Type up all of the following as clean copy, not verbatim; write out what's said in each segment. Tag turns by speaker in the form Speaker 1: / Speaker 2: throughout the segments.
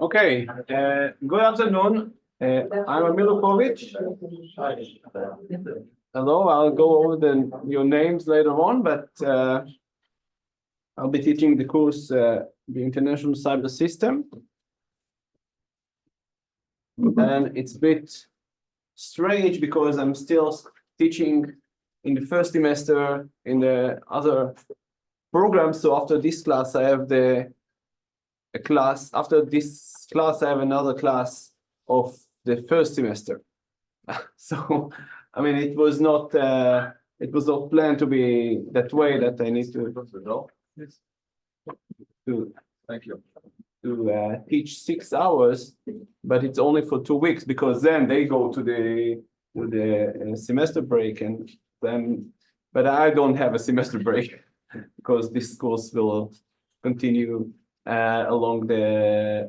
Speaker 1: Okay, good afternoon. I'm Amir Lukovic. Hello, I'll go over your names later on, but I'll be teaching the course, the International Cyber System. And it's a bit strange because I'm still teaching in the first semester in the other programs. So after this class, I have a class. After this class, I have another class of the first semester. So, I mean, it was not planned to be that way. That I need thank you, to teach 6 hours, but it's only for 2 weeks because then they go to the semester break, and then, but I don't have a semester break because this course will continue along the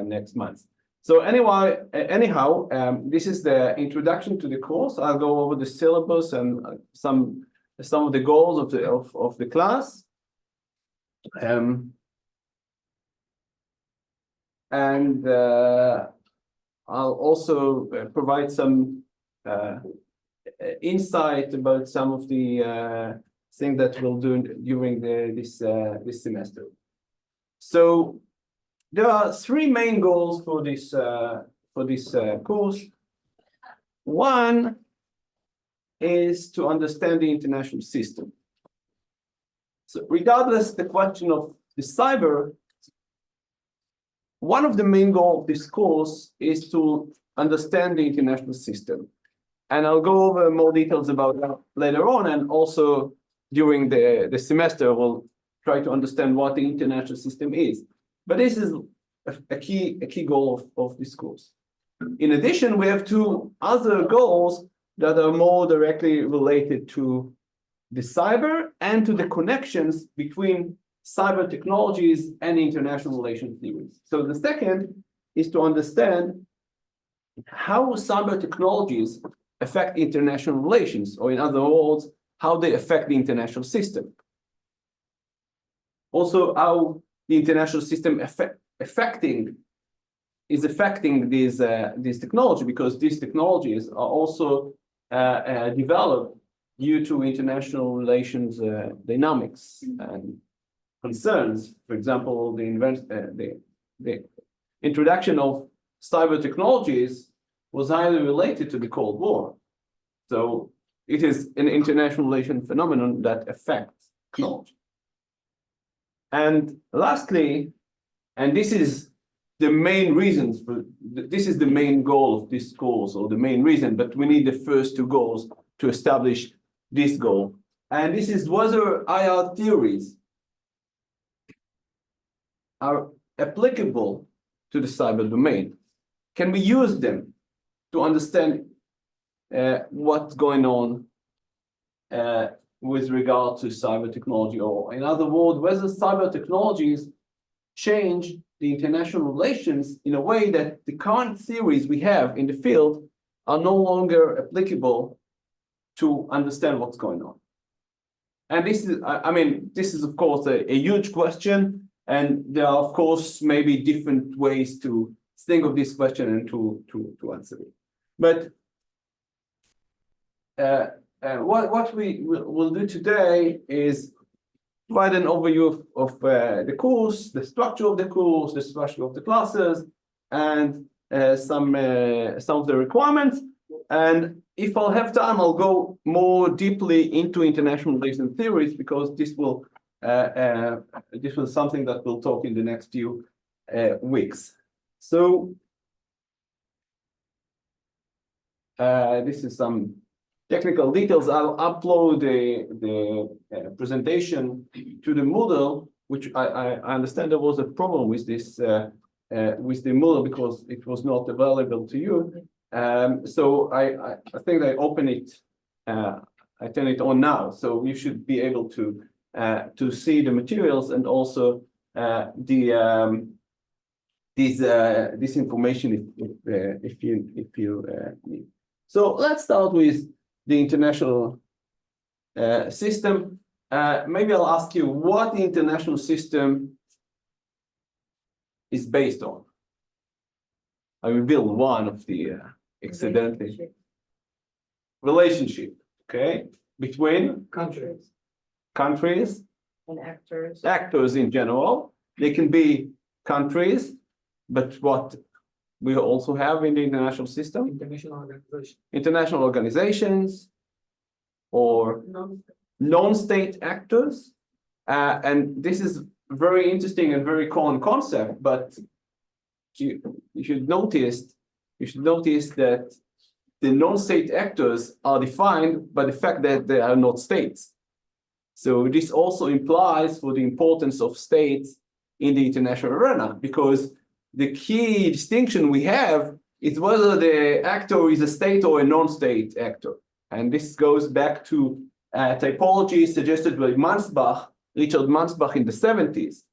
Speaker 1: next month. So anyway, this is the introduction to the course. I'll go over the syllabus and some of the goals of the class. And I'll also provide some insight about some of the things that we'll do during this semester. So there are 3 main goals for this course. One is to understand the international system. So regardless the question of the cyber, one of the main goals of this course is to understand the international system. And I'll go over more details about that later on, and also during the semester, we'll try to understand what the international system is. But this is a key goal of this course. In addition, we have 2 other goals that are more directly related to the cyber and to the connections between cyber technologies and international relations theories. So the second is to understand how cyber technologies affect international relations, or in other words, how they affect the international system. Also, how the international system affecting these technology, because these technologies are also developed due to international relations dynamics and concerns. For example, the introduction of cyber technologies was highly related to the Cold War. So it is an international relation phenomenon that affects technology. And lastly, and this is the main reasons for this is the main goal of this course, or the main reason, but we need the first two goals to establish this goal. And this is whether IR theories are applicable to the cyber domain. Can we use them to understand what's going on with regard to cyber technology, or in other words, whether cyber technologies change the international relations in a way that the current theories we have in the field are no longer applicable to understand what's going on. And this is, I mean, this is of course a huge question, and there are of course maybe different ways to think of this question and to answer it. But what we will do today is provide an overview of the course, the structure of the course, the structure of the classes, and some of the requirements. And if I'll have time, I'll go more deeply into international relations theories, because this was something that we'll talk in the next few weeks. So this is some technical details. I'll upload the presentation to the Moodle, which I understand there was a problem with this with the Moodle because it was not available to you. So I think I open it. I turn it on now, so you should be able to see the materials and also this information if you need. So let's start with the international system. Maybe I'll ask you what the international system is based on. I revealed one of the accidentally relationship, okay, between
Speaker 2: countries
Speaker 1: and
Speaker 2: actors.
Speaker 1: Actors in general. They can be countries, but what we also have in the international system, international organizations, or non-state actors. And this is very interesting and very common concept, but you should notice that the non-state actors are defined by the fact that they are not states. So this also implies for the importance of states in the international arena, because the key distinction we have is whether the actor is a state or a non-state actor. And this goes back to typology suggested by Richard Mansbach in the 70s.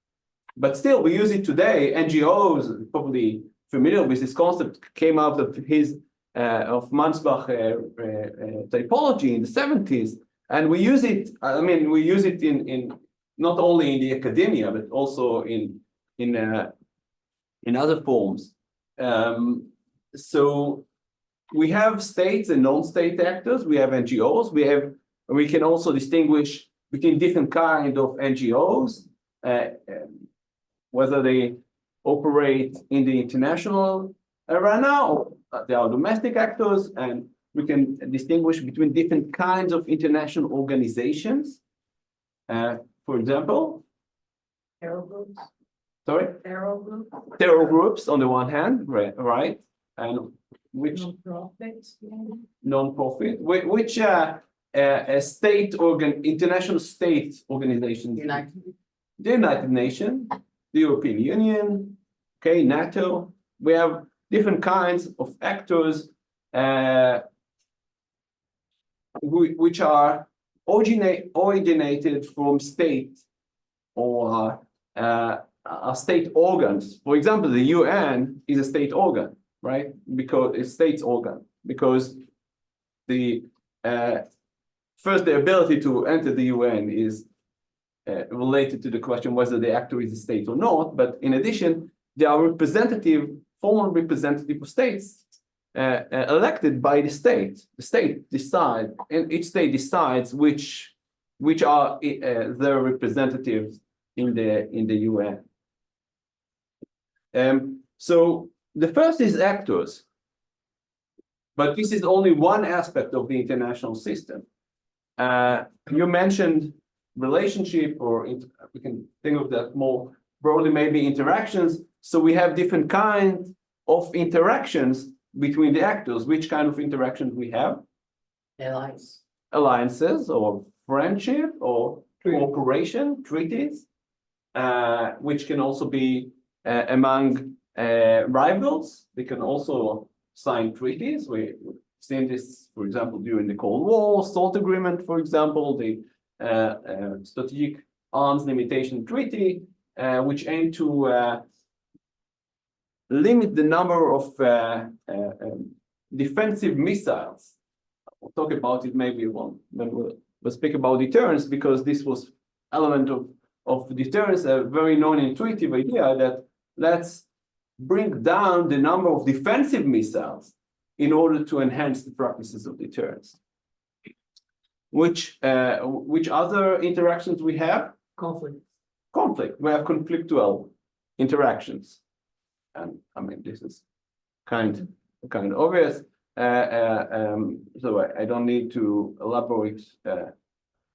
Speaker 1: But still, we use it today. NGOs, probably familiar with this concept, came out of of Mansbach typology in the 70s. And we use it, I mean, we use it in not only in the academia, but also in other forms. So we have states and non-state actors, we have NGOs, we can also distinguish between different kinds of NGOs, whether they operate in the international arena or they are domestic actors, and we can distinguish between different kinds of international organizations. For example,
Speaker 2: Terror groups.
Speaker 1: sorry?
Speaker 2: Terror groups.
Speaker 1: Terror groups on the one hand, right? And which
Speaker 2: Non-profits.
Speaker 1: non-profit, which international state organizations, the United Nations, the European Union, okay, NATO. We have different kinds of actors which are originated from state or state organs. For example, the UN is a state organ, right? Because it's state organ, because the first, the ability to enter the UN is related to the question whether the actor is a state or not. But in addition, they are formal representative of states elected by the state. The state decides, and each state decides which are their representatives in the UN. So the first is actors, but this is only one aspect of the international system. You mentioned relationship, or we can think of that more broadly, maybe interactions. So we have different kinds of interactions between the actors. Which kind of interactions we have?
Speaker 2: Allies.
Speaker 1: Alliances or friendship or cooperation, treaties, which can also be among rivals. They can also sign treaties. We've seen this, for example, during the Cold War, SALT agreement, for example, the Strategic Arms Limitation Treaty, which aim to limit the number of defensive missiles. We'll talk about it maybe when we'll speak about deterrence, because this was element of deterrence, a very non-intuitive idea that let's bring down the number of defensive missiles in order to enhance the practices of deterrence. Which other interactions we have?
Speaker 2: Conflict.
Speaker 1: Conflict. We have conflictual interactions, and I mean this is kind of obvious. So I don't need to elaborate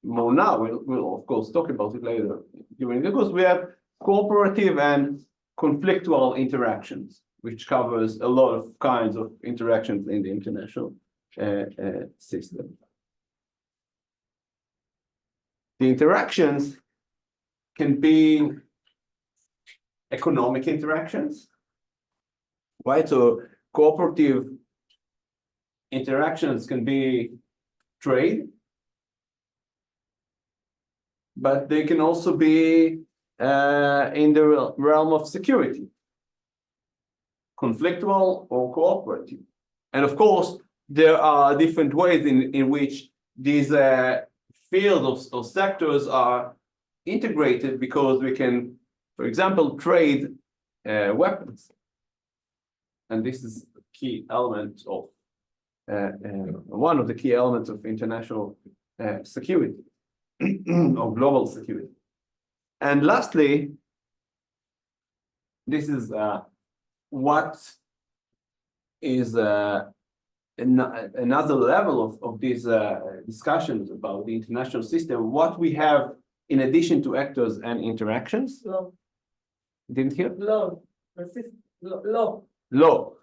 Speaker 1: more now. We'll of course talk about it later during the course. We have cooperative and conflictual interactions, which covers a lot of kinds of interactions in the international system. The interactions can be economic interactions, right? So cooperative interactions can be trade, but they can also be in the realm of security, conflictual or cooperative. And of course, there are different ways in which these fields of sectors are integrated, because we can, for example, trade weapons. And this is a key element of one of the key elements of international security or global security. And lastly, this is what is another level of these discussions about the international system. What we have in addition to actors and interactions.
Speaker 2: Law.
Speaker 1: Didn't hear?
Speaker 2: Law. Law.
Speaker 1: Law.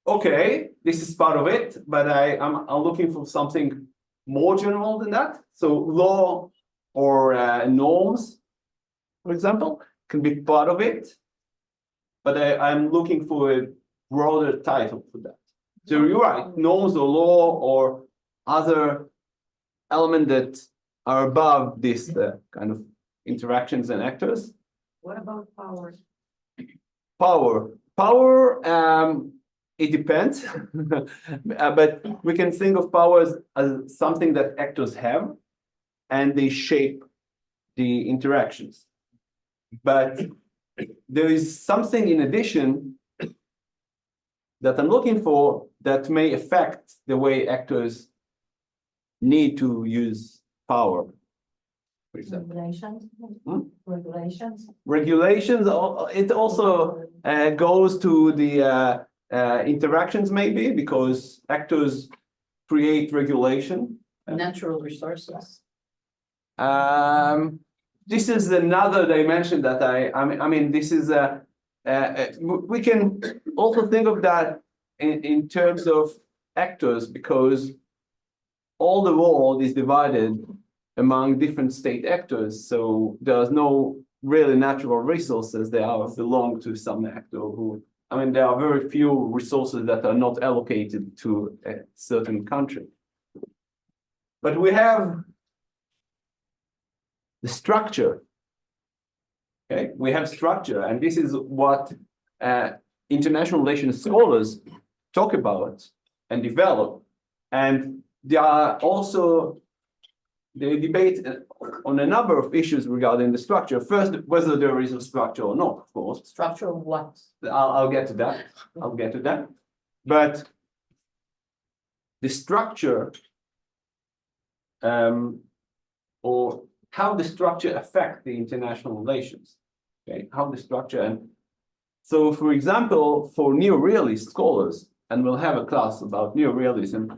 Speaker 1: Okay, this is part of it, but I'm looking for something more general than that. So law or norms, for example, can be part of it, but I'm looking for a broader title for that. So you're right, norms or law or other elements that are above this kind of interactions and actors.
Speaker 2: What about power?
Speaker 1: Power, it depends, but we can think of powers as something that actors have, and they shape the interactions. But there is something in addition that I'm looking for that may affect the way actors need to use power. For example.
Speaker 2: Regulations. Regulations.
Speaker 1: Regulations, it also goes to the interactions maybe, because actors create regulation.
Speaker 2: Natural resources.
Speaker 1: This is another dimension that I mean, this is we can also think of that in terms of actors, because all the world is divided among different state actors. So there's no really natural resources. They belong to some actor who, I mean, there are very few resources that are not allocated to a certain country. But we have the structure. Okay, we have structure, and this is what international relations scholars talk about and develop. And they are also, they debate on a number of issues regarding the structure. First, whether there is a structure or not, of course.
Speaker 2: Structure of what?
Speaker 1: I'll get to that. I'll get to that. But the structure, or how the structure affects the international relations. Okay, how the structure, and so, for example, for neo-realist scholars, and we'll have a class about neo-realism.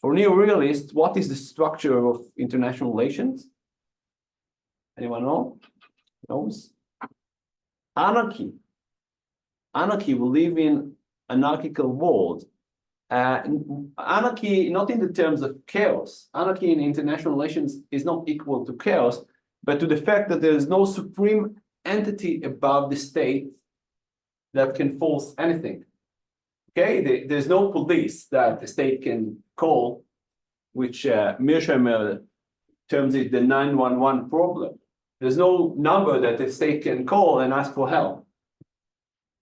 Speaker 1: For neo-realists, what is the structure of international relations? Anyone knows? anarchy. Anarchy, we live in anarchical world. Anarchy, not in the terms of chaos. Anarchy in international relations is not equal to chaos, but to the fact that there is no supreme entity above the state that can force anything. Okay, there's no police that the state can call, which Mearsheimer terms it the 911 problem. There's no number that the state can call and ask for help.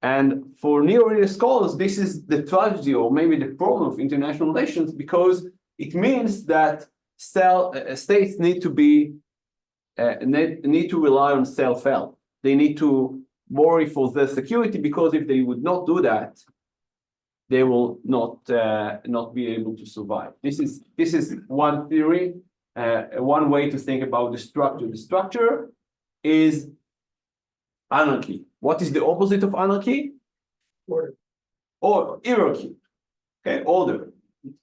Speaker 1: And for neo-realist scholars, this is the tragedy or maybe the problem of international relations, because it means that states need to be need to rely on self-help. They need to worry for their security, because if they would not do that, they will not be able to survive. This is one theory, one way to think about the structure. The structure is anarchy. What is the opposite of anarchy?
Speaker 2: Order.
Speaker 1: Or hierarchy. Okay, order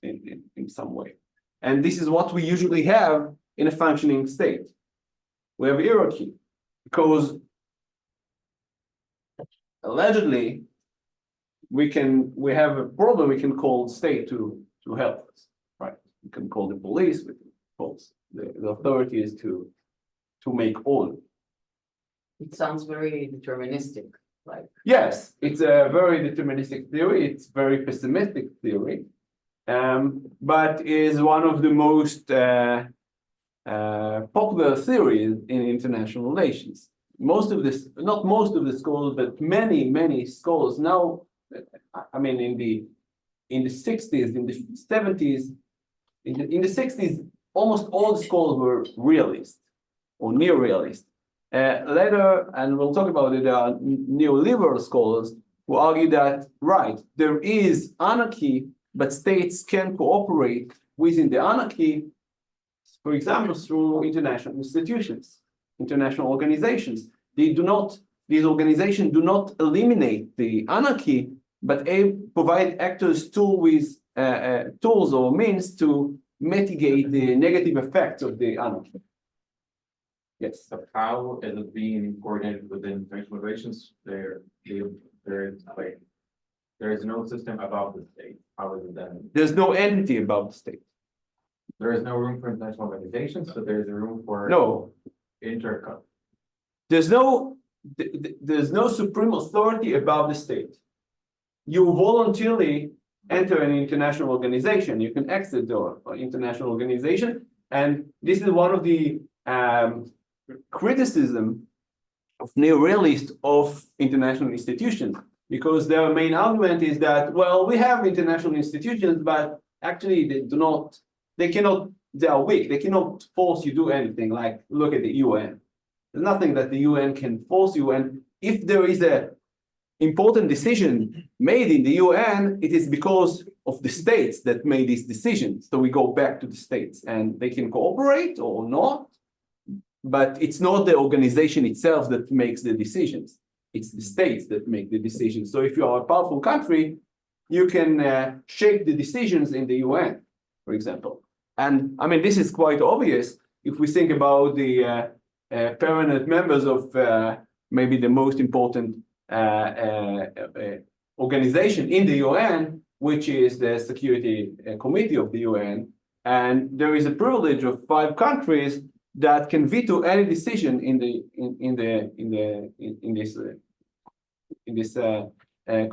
Speaker 1: in some way. And this is what we usually have in a functioning state. We have hierarchy because allegedly we have a problem. We can call state to help us, right? We can call the police, we can call the authorities to make order.
Speaker 3: It sounds very deterministic, like.
Speaker 1: Yes, it's a very deterministic theory. It's very pessimistic theory, but is one of the most popular theories in international relations. Most of this, not most of the scholars, but many scholars now. I mean, in the 60s, in the 70s, in the 60s, almost all the scholars were realist or neo-realist. Later, and we'll talk about it, there are neoliberal scholars who argue that, right, there is anarchy, but states can cooperate within the anarchy, for example, through international institutions, international organizations. These organizations do not eliminate the anarchy, but provide actors tools or means to mitigate the negative effects of the anarchy. Yes.
Speaker 4: So how is it being coordinated within international relations? There is no system above the state. How is it done?
Speaker 1: There's no entity above the state.
Speaker 4: There is no room for international organizations, but there is a room for
Speaker 1: No,
Speaker 4: intercut.
Speaker 1: there's no supreme authority above the state. You voluntarily enter an international organization. You can exit the international organization, and this is one of the criticism of neo-realists of international institutions, because their main argument is that, well, we have international institutions, but actually they are weak. They cannot force you to do anything. Like, look at the UN. There's nothing that the UN can force you. And if there is a important decision made in the UN, it is because of the states that made these decisions. So we go back to the states, and they can cooperate or not. But it's not the organization itself that makes the decisions. It's the states that make the decisions. So if you are a powerful country, you can shape the decisions in the UN, for example. And I mean, this is quite obvious if we think about the permanent members of maybe the most important organization in the UN, which is the Security Committee of the UN. And there is a privilege of 5 countries that can veto any decision in this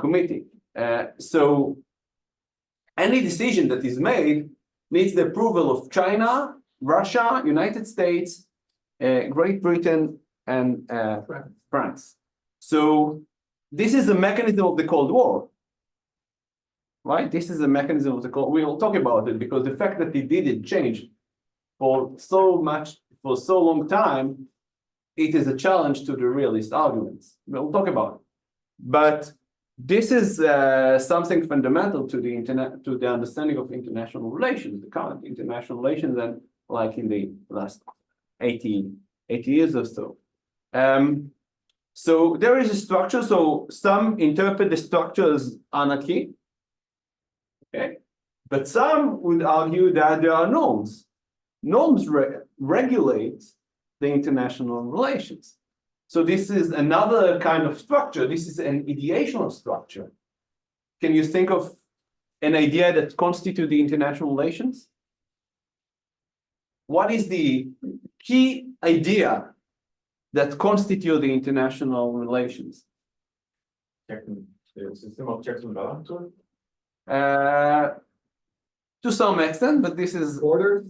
Speaker 1: committee. So any decision that is made needs the approval of China, Russia, United States, Great Britain, and France. So this is the mechanism of the Cold War, right? This is the mechanism of the Cold War. We will talk about it because the fact that it didn't change for so long time, it is a challenge to the realist arguments. We'll talk about it. But this is something fundamental to the understanding of international relations, the current international relations, and like in the last 80 years or so. So there is a structure. So some interpret the structure as anarchy, okay? But some would argue that there are norms. Norms regulate the international relations. So this is another kind of structure. This is an ideational structure. Can you think of an idea that constitutes the international relations? What is the key idea that constitutes the international relations?
Speaker 4: The system of checks and balances.
Speaker 1: To some extent, but this is
Speaker 4: Order.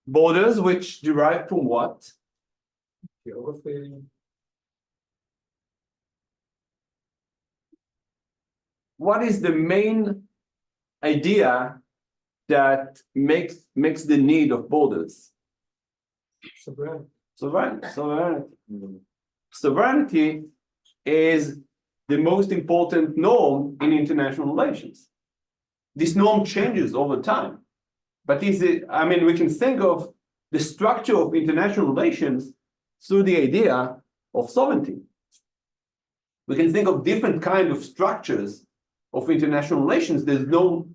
Speaker 1: borders which derive from what?
Speaker 4: Geography.
Speaker 1: What is the main idea that makes the need of borders? Sovereignty. Sovereignty is the most important norm in international relations. This norm changes over time, but we can think of the structure of international relations through the idea of sovereignty. We can think of different kinds of structures of international relations. There's no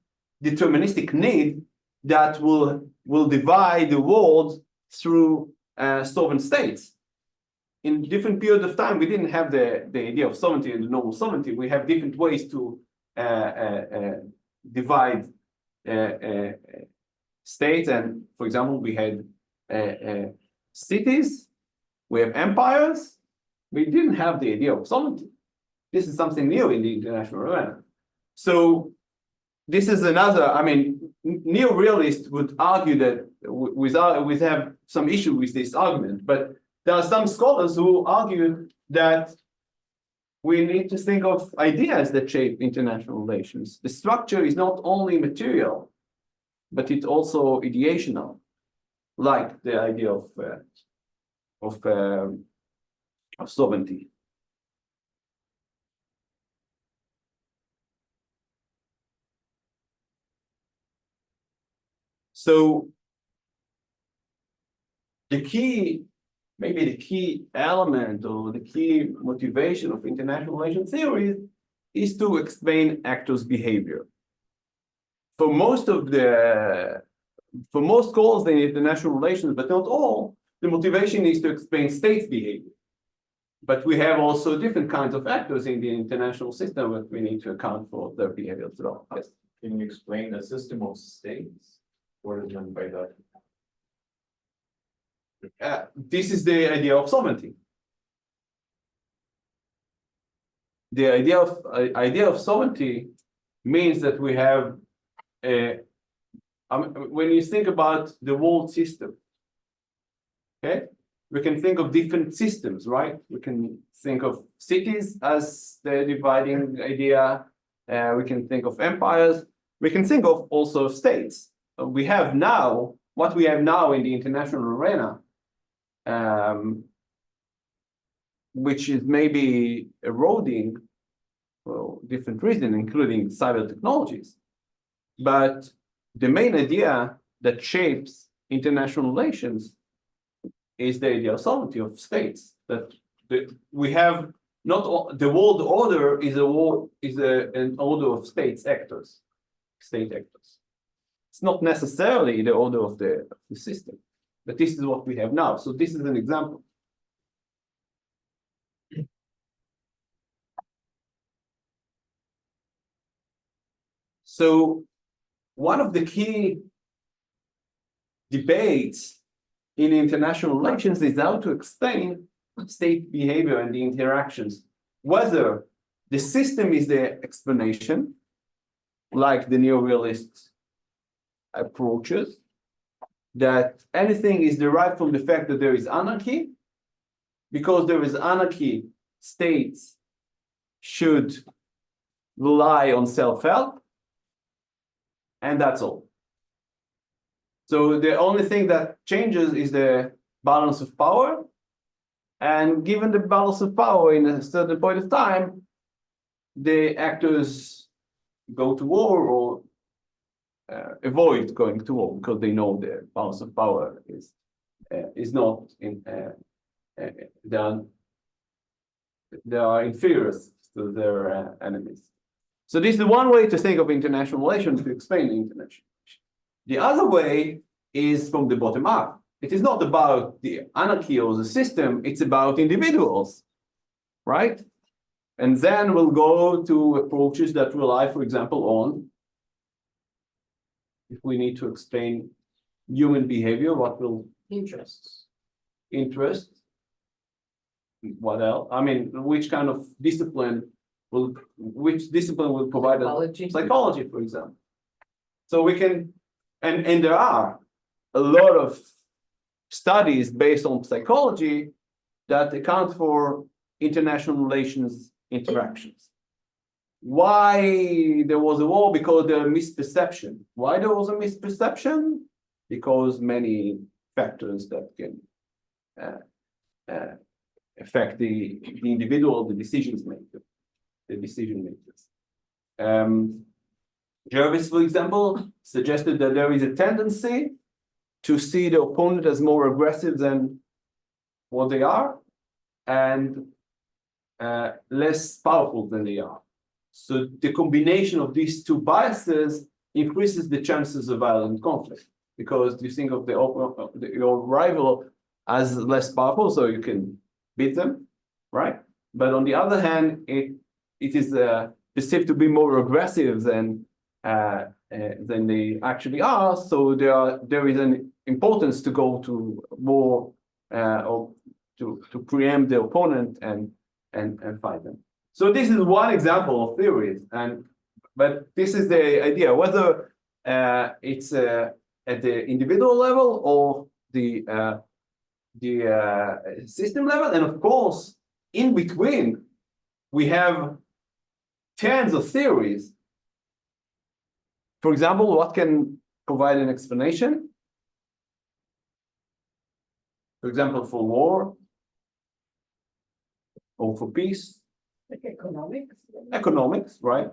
Speaker 1: deterministic need that will divide the world through sovereign states. In different periods of time, we didn't have the idea of sovereignty and the normal sovereignty. We have different ways to divide states. And for example, we had cities, we have empires. We didn't have the idea of sovereignty. This is something new in the international arena. So this is another, neo-realists would argue that we have some issue with this argument, but there are some scholars who argue that we need to think of ideas that shape international relations. The structure is not only material, but it's also ideational, like the idea of sovereignty. So maybe the key element or the key motivation of international relations theory is to explain actors' behavior. For most scholars in international relations, but not all, the motivation is to explain states' behavior. But we have also different kinds of actors in the international system that we need to account for their behavior as well. Yes.
Speaker 4: Can you explain a system of states? What is meant by that?
Speaker 1: This is the idea of sovereignty. The idea of sovereignty means that we have when you think about the world system, okay, we can think of different systems, right? We can think of cities as the dividing idea. We can think of empires. We can think of also states. What we have now in the international arena, which is maybe eroding for different reasons, including cyber technologies. But the main idea that shapes international relations is the idea of sovereignty of states. That we have not all, the world order is an order of state actors. It's not necessarily the order of the system, but this is what we have now. So this is an example. So one of the key debates in international relations is how to explain state behavior and the interactions, whether the system is the explanation, like the neo-realist approaches, that anything is derived from the fact that there is anarchy. Because there is anarchy, states should rely on self-help, and that's all. So the only thing that changes is the balance of power, and given the balance of power in a certain point of time, the actors go to war or avoid going to war because they know the balance of power is not in they are inferior to their enemies. So this is one way to think of international relations to explain the international relations. The other way is from the bottom up. It is not about the anarchy or the system, it's about individuals. right? And then we'll go to approaches that rely, for example, on, if we need to explain human behavior, what will
Speaker 3: Interests.
Speaker 1: interest? What else? I mean, which discipline will provide us psychology, for example. So we can, and there are a lot of studies based on psychology that account for international relations interactions. Why there was a war? Because there was misperception. Why there was a misperception? Because many factors that can affect the individual, the decision makers. Jervis, for example, suggested that there is a tendency to see the opponent as more aggressive than what they are and less powerful than they are. So the combination of these two biases increases the chances of violent conflict, because you think of your rival as less powerful, so you can beat them, right? But on the other hand, it is perceived to be more aggressive than they actually are. So there is an importance to go to war or to preempt the opponent and fight them. So this is one example of theories, but this is the idea, whether it's at the individual level or the system level, and of course, in between, we have tens of theories. For example, what can provide an explanation? For example, for war or for peace.
Speaker 2: Like economics.
Speaker 1: Economics, right?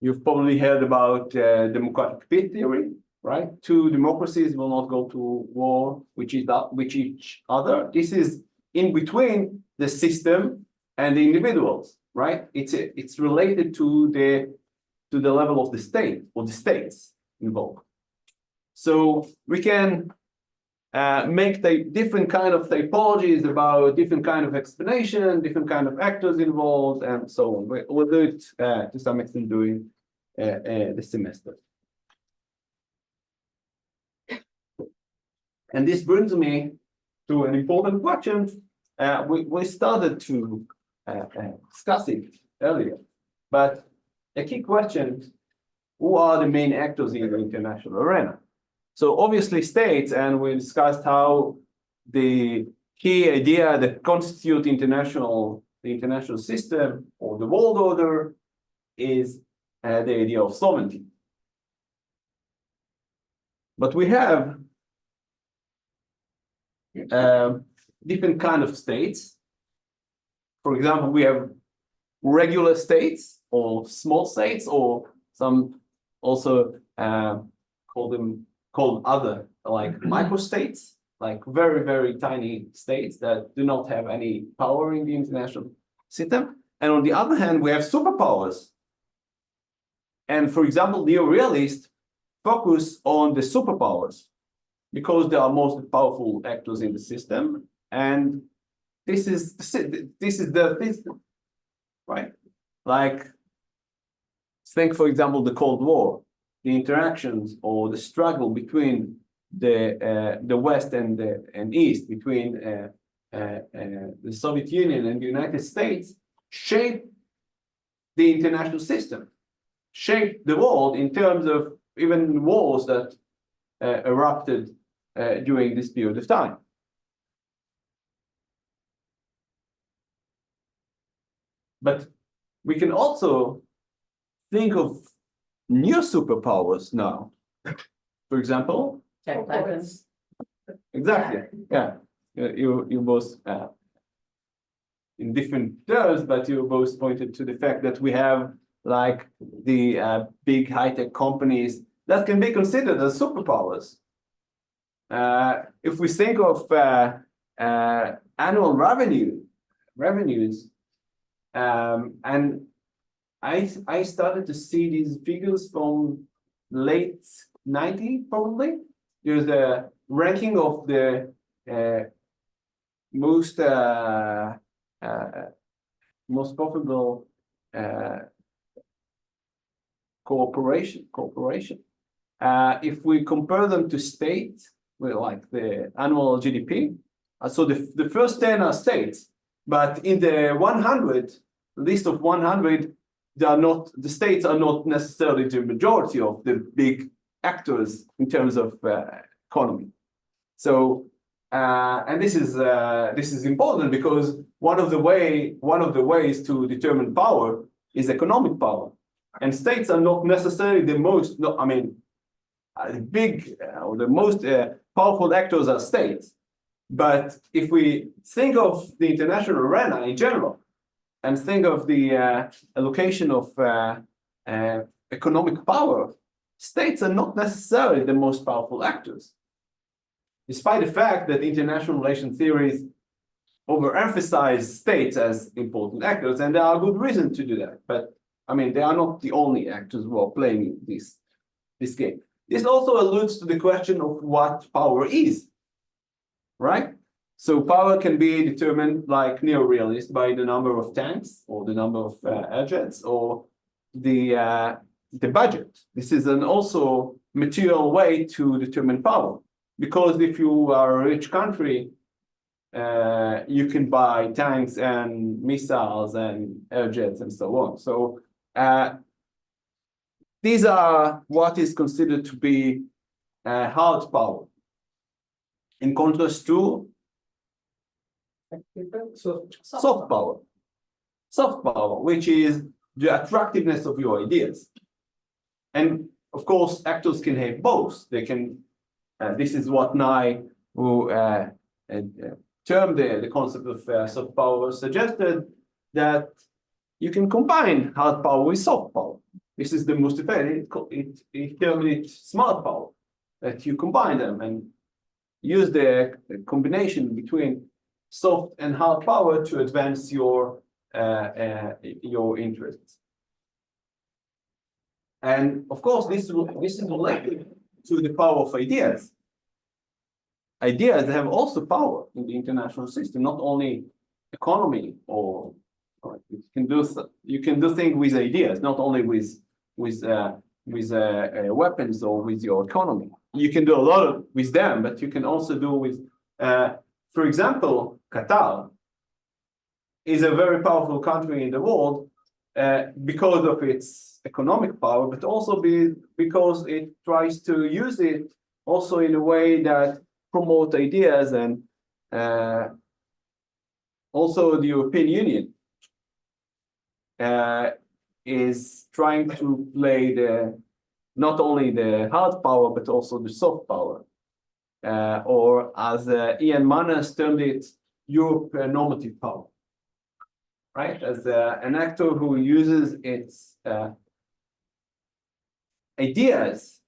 Speaker 1: You've probably heard about democratic peace theory, right? Two democracies will not go to war with each other. This is in between the system and the individuals, right? It's related to the level of the state or the states involved. So we can make the different kind of typologies about different kind of explanation, different kind of actors involved, and so on. We'll do it to some extent during the semester. And this brings me to an important question. We started to discuss it earlier, but a key question: who are the main actors in the international arena? So obviously states, and we discussed how the key idea that constitute the international system or the world order is the idea of sovereignty. But we have different kind of states. For example, we have regular states or small states, or some also called other, like microstates, like very, very tiny states that do not have any power in the international system. And on the other hand, we have superpowers. And for example, neorealists focus on the superpowers because they are most powerful actors in the system. And this is the system, right? Like, think, for example, the Cold War. The interactions or the struggle between the West and East, between the Soviet Union and the United States, shaped the international system, shaped the world in terms of even wars that erupted during this period of time. But we can also think of new superpowers now. For example,
Speaker 3: Tech weapons.
Speaker 1: exactly, yeah. You both in different terms, but you both pointed to the fact that we have like the big high-tech companies that can be considered as superpowers. If we think of annual revenues, and I started to see these figures from late 90s, probably. There's a ranking of the most most profitable cooperation. If we compare them to state, well, like the annual GDP, so the first 10 are states, but in the 100 list of 100, the states are not necessarily the majority of the big actors in terms of economy. So and this is important because one of the ways to determine power is economic power, and states are not necessarily the most. No, I mean, the big or the most powerful actors are states. But if we think of the international arena in general, and think of the allocation of economic power, states are not necessarily the most powerful actors, despite the fact that international relation theories overemphasize states as important actors, and there are good reasons to do that. But I mean, they are not the only actors who are playing this game. This also alludes to the question of what power is, right? So power can be determined like neorealist by the number of tanks or the number of air jets or the budget. This is an also material way to determine power, because if you are a rich country, you can buy tanks and missiles and air jets and so on. So these are what is considered to be hard power, in contrast to soft power. Soft power, which is the attractiveness of your ideas. And of course, actors can have both. They can, this is what Nye, who termed the concept of soft power, suggested that you can combine hard power with soft power. This is the most effective. It termed it smart power, that you combine them and use the combination between soft and hard power to advance your interests. And of course, this is related to the power of ideas. Ideas have also power in the international system, not only economy, or you can do things with ideas, not only with weapons or with your economy. You can do a lot with them, but you can also do with, for example, Qatar is a very powerful country in the world because of its economic power, but also because it tries to use it also in a way that promote ideas, and also the European Union is trying to play not only the hard power but also the soft power, or as Ian Manners termed it, Europe normative power, right? As an actor who uses its ideas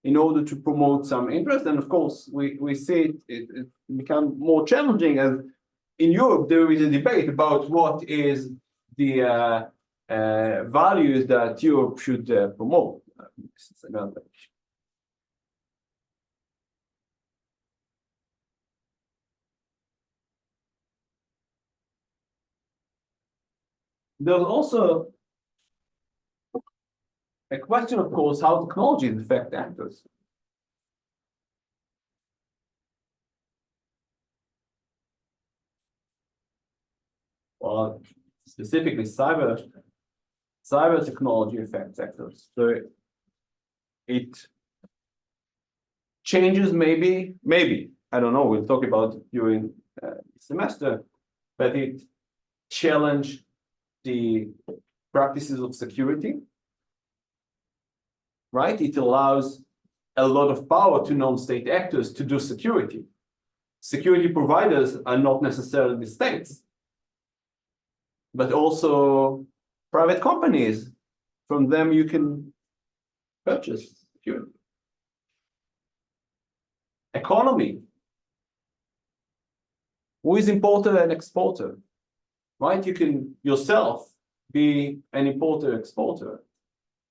Speaker 1: in order to promote some interest. And of course, we see it become more challenging, as in Europe there is a debate about what is the values that Europe should promote. This is another issue. There's also a question, of course, how technologies affect actors. Well, specifically cyber technology affects actors. So it changes, maybe, I don't know, we'll talk about it during the semester, but it challenged the practices of security, right? It allows a lot of power to non-state actors to do security. Security providers are not necessarily the states, but also private companies. From them you can purchase security. Economy. Who is importer and exporter? Right? You can yourself be an importer-exporter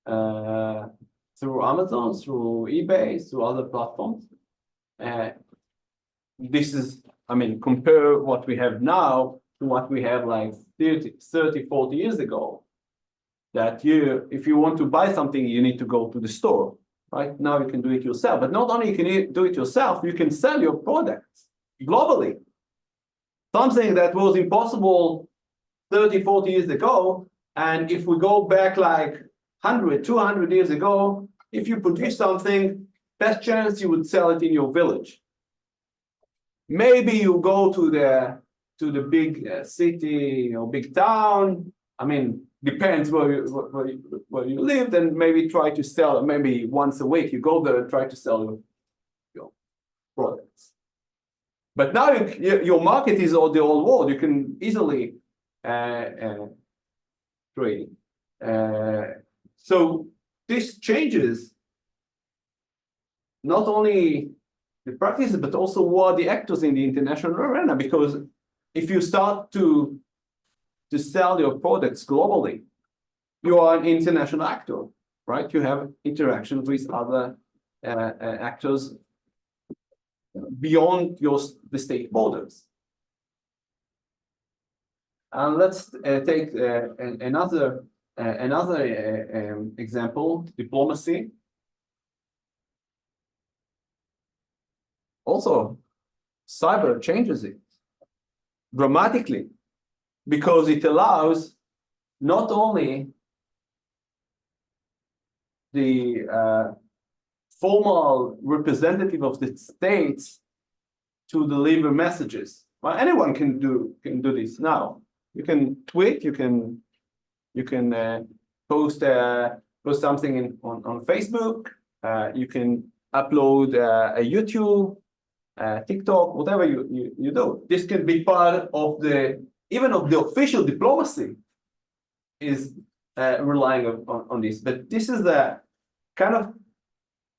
Speaker 1: through Amazon, through eBay, through other platforms. this is, I mean, compare what we have now to what we have like 30, 40 years ago. That if you want to buy something, you need to go to the store. Right now, you can do it yourself. But not only can you do it yourself, you can sell your products globally. Something that was impossible 30, 40 years ago. And if we go back like 100, 200 years ago, if you produce something, best chance you would sell it in your village. Maybe you go to the big city or big town. I mean, depends where you live, and maybe try to sell it. Maybe once a week you go there and try to sell your products. But now your market is all the whole world. You can easily trade. So this changes not only the practices, but also who are the actors in the international arena. Because if you start to sell your products globally, you are an international actor, right? You have interaction with other actors beyond the state borders. And let's take another example: diplomacy. Also, cyber changes it dramatically, because it allows not only the formal representative of the states to deliver messages. Well, anyone can do this now. You can tweet, you can post something on Facebook. You can upload a YouTube, TikTok, whatever you do. This can be part of even of the official diplomacy is relying on this. But this is a kind of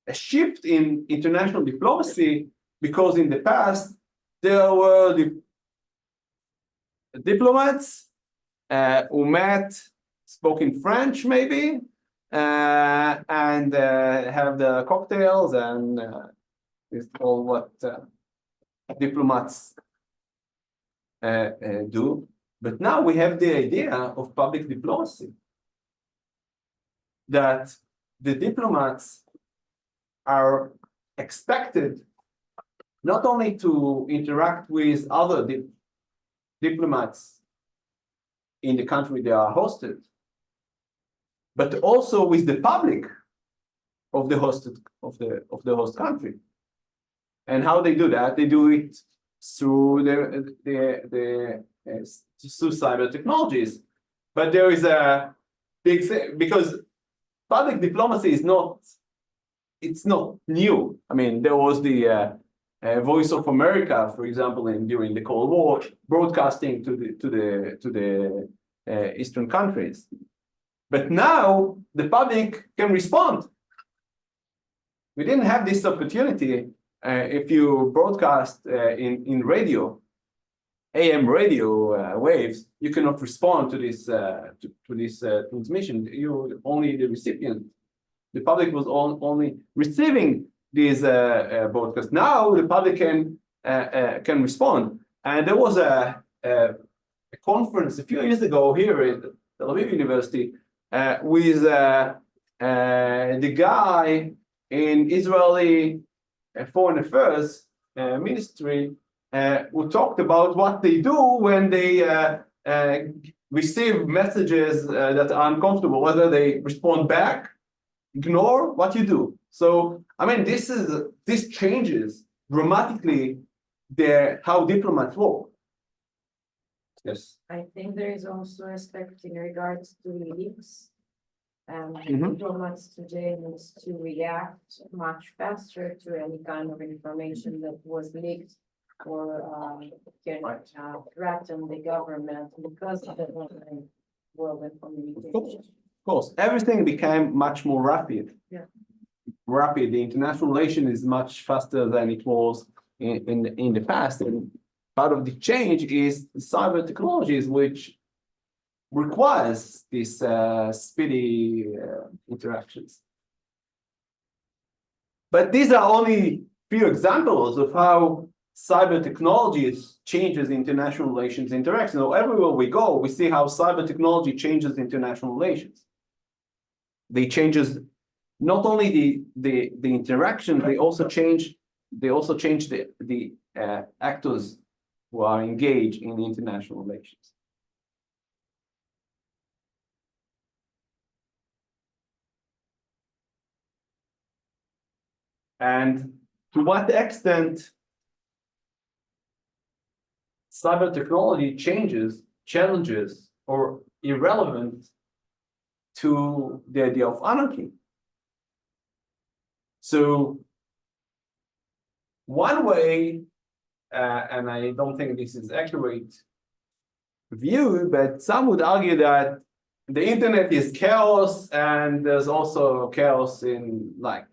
Speaker 1: a shift in international diplomacy, because in the past there were the diplomats who met, spoke in French maybe, and have the cocktails and is all what diplomats do. But now we have the idea of public diplomacy, that the diplomats are expected not only to interact with other diplomats in the country they are hosted, but also with the public of the host country. And how they do that? They do it through through cyber technologies. But there is a big thing, because public diplomacy is not new. I mean, there was the Voice of America, for example, during the Cold War, broadcasting to the Eastern countries. But now the public can respond. We didn't have this opportunity if you broadcast in radio, AM radio waves. You cannot respond to this transmission. You only the recipient. The public was only receiving these broadcasts. Now the public can respond. And there was a conference a few years ago here at Tel Aviv University with the guy in Israeli Foreign Affairs Ministry who talked about what they do when they receive messages that are uncomfortable, whether they respond back, ignore, what you do. So, I mean, this changes dramatically how diplomats work. Yes.
Speaker 2: I think there is also aspect in regards to leaks. Diplomats today needs to react much faster to any kind of information that was leaked or can threaten the government because of the online world of communication.
Speaker 1: Of course, everything became much more rapid.
Speaker 2: Yeah.
Speaker 1: Rapid. The international relation is much faster than it was in the past, and part of the change is the cyber technologies, which requires these speedy interactions. But these are only few examples of how cyber technologies changes international relations interaction. So everywhere we go, we see how cyber technology changes international relations. They changes not only the interaction, they also change the actors who are engaged in international relations. And to what extent cyber technology challenges, or irrelevant to the idea of anarchy. So one way, and I don't think this is accurate view, but some would argue that the internet is chaos, and there's also chaos in, like,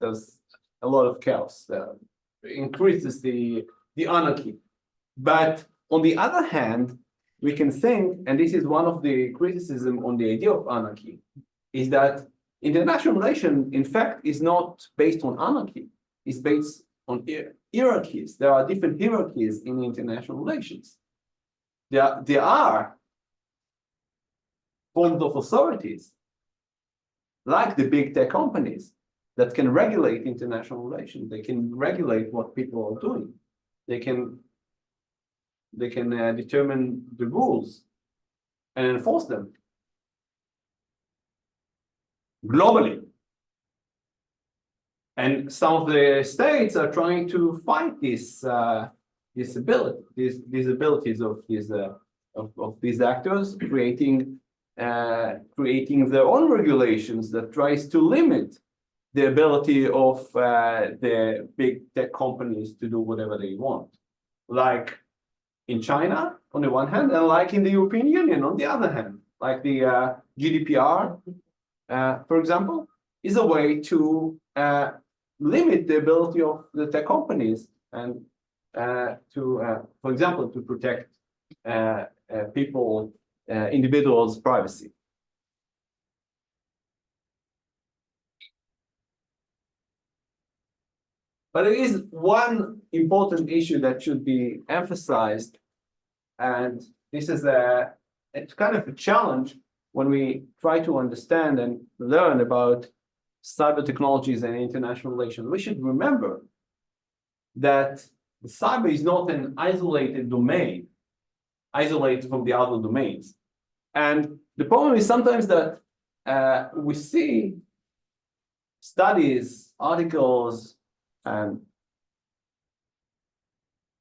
Speaker 1: there's a lot of chaos that increases the anarchy. But on the other hand, we can think, and this is one of the criticism on the idea of anarchy, is that international relation, in fact, is not based on anarchy. It's based on hierarchies. There are different hierarchies in international relations. There are forms of authorities, like the big tech companies, that can regulate international relations. They can regulate what people are doing. They can determine the rules and enforce them globally. And some of the states are trying to fight these abilities of these actors, creating their own regulations that tries to limit the ability of the big tech companies to do whatever they want, like in China on the one hand, and like in the European Union on the other hand, like the GDPR, for example, is a way to limit the ability of the tech companies and for example, to protect individuals' privacy. But there is one important issue that should be emphasized, and this is it's kind of a challenge when we try to understand and learn about cyber technologies and international relations. We should remember that cyber is not an isolated domain, isolated from the other domains. And the problem is sometimes that we see studies, articles, and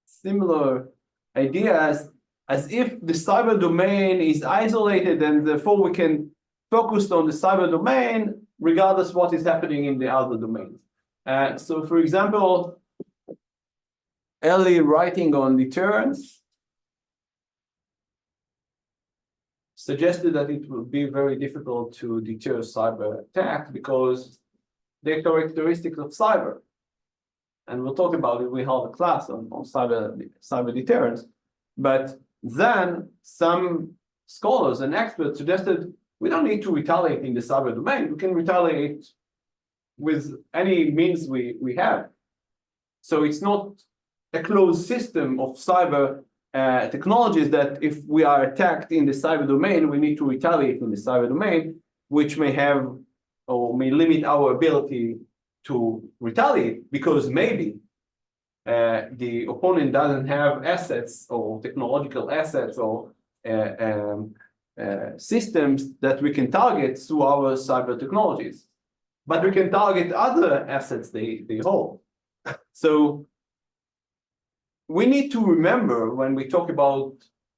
Speaker 1: similar ideas as if the cyber domain is isolated and therefore we can focus on the cyber domain regardless what is happening in the other domains. So for example, early writing on deterrence suggested that it would be very difficult to deter cyber attack because the characteristics of cyber, and we'll talk about it, we have a class on cyber deterrence, but then some scholars and experts suggested we don't need to retaliate in the cyber domain, we can retaliate with any means we have. So it's not a closed system of cyber technologies that if we are attacked in the cyber domain, we need to retaliate in the cyber domain, which may have or may limit our ability to retaliate because maybe the opponent doesn't have assets or technological assets or systems that we can target through our cyber technologies. But we can target other assets they hold. So we need to remember when we talk about,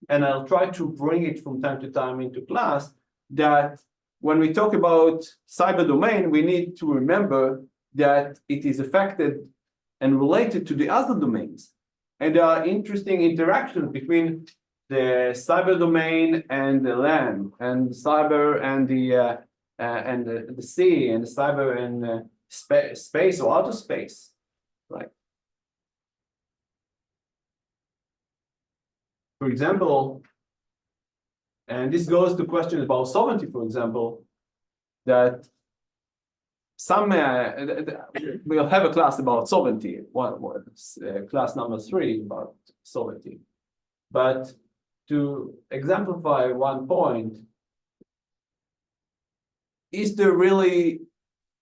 Speaker 1: and I'll try to bring it from time to time into class, that when we talk about cyber domain, we need to remember that it is affected and related to the other domains. And there are interesting interactions between the cyber domain and the land, and cyber and the sea, and the cyber and space or outer space, right? For example, and this goes to questions about sovereignty, for example, that we'll have a class about sovereignty, class number 3 about sovereignty. But to exemplify one point, is there really,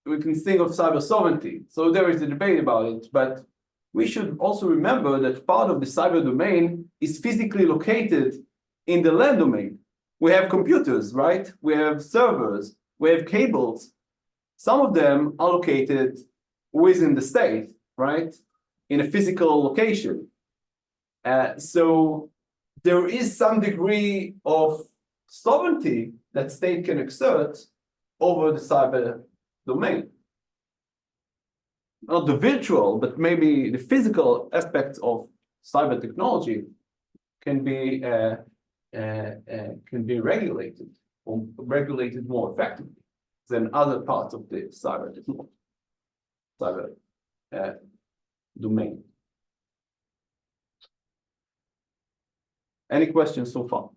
Speaker 1: we can think of cyber sovereignty. So there is a debate about it, but we should also remember that part of the cyber domain is physically located in the land domain. We have computers, right? We have servers, we have cables. Some of them are located within the state, right? In a physical location. So there is some degree of sovereignty that state can exert over the cyber domain. Not the virtual, but maybe the physical aspects of cyber technology can be regulated or regulated more effectively than other parts of the cyber technology, cyber domain. Any questions so far?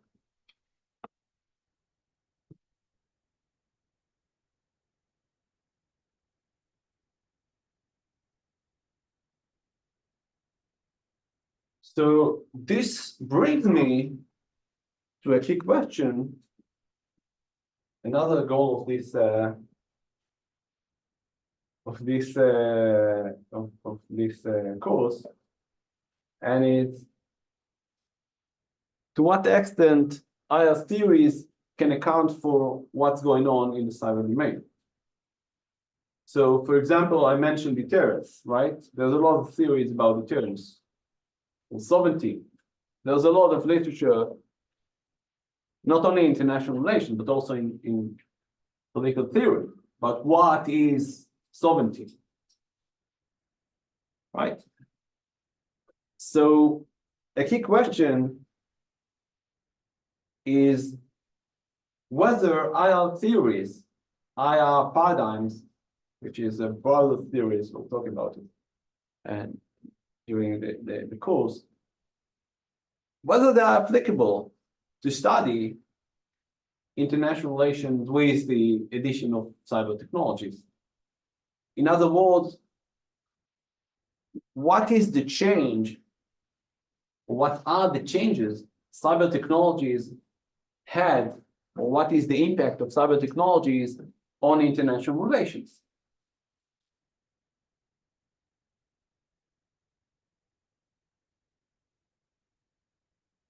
Speaker 1: So this brings me to a key question. Another goal of this course, and it's to what extent IR theories can account for what's going on in the cyber domain. So, for example, I mentioned deterrence, right? There's a lot of theories about deterrence and sovereignty. There's a lot of literature, not only in international relations, but also in political theory, about what is sovereignty, right? So a key question is whether IR theories, IR paradigms, which is a broader theories, we'll talk about it and during the course, whether they are applicable to study international relations with the addition of cyber technologies. In other words, what is the change? What are the changes cyber technologies had, or what is the impact of cyber technologies on international relations?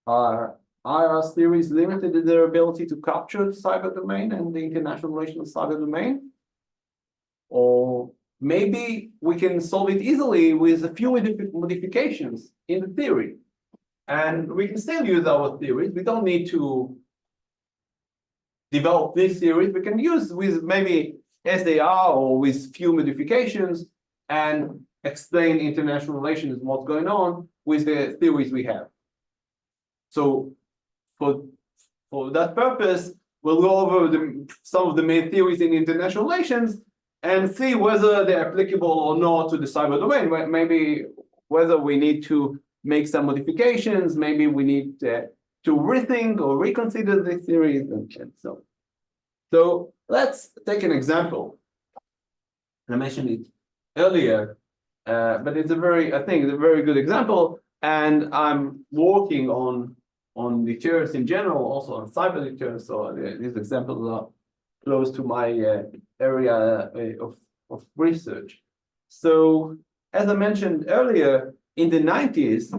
Speaker 1: Are IR theories limited in their ability to capture the cyber domain and the international relations cyber domain? Or maybe we can solve it easily with a few modifications in the theory. And we can still use our theories. We don't need to develop these theories. We can use with maybe as they are or with few modifications and explain international relations, what's going on with the theories we have. So for that purpose, we'll go over some of the main theories in international relations and see whether they're applicable or not to the cyber domain. Maybe whether we need to make some modifications, maybe we need to rethink or reconsider the theories and so on. So let's take an example. I mentioned it earlier, but it's I think it's a very good example, and I'm working on deterrence in general, also on cyber deterrence. So these examples are close to my area of research. So as I mentioned earlier, in the 90s,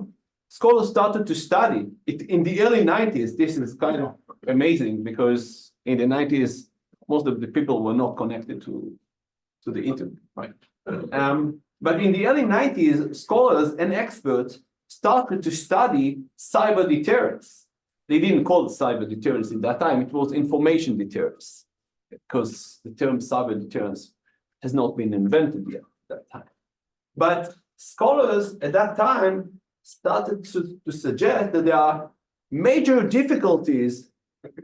Speaker 1: scholars started to study it. In the early 90s, this is kind of amazing because in the 90s, most of the people were not connected to the internet, right? But in the early 90s, scholars and experts started to study cyber deterrence. They didn't call it cyber deterrence at that time. It was information deterrence, because the term cyber deterrence has not been invented yet at that time. But scholars at that time started to suggest that there are major difficulties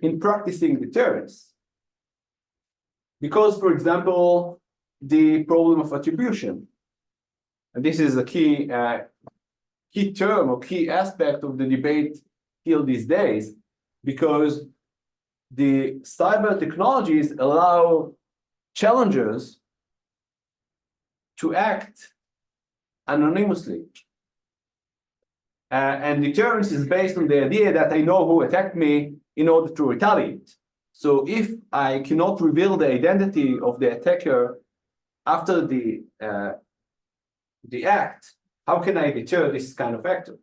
Speaker 1: in practicing deterrence. Because, for example, the problem of attribution. And this is a key term or key aspect of the debate still these days, because the cyber technologies allow challengers to act anonymously. And deterrence is based on the idea that I know who attacked me in order to retaliate. So if I cannot reveal the identity of the attacker after the act, how can I deter this kind of actor?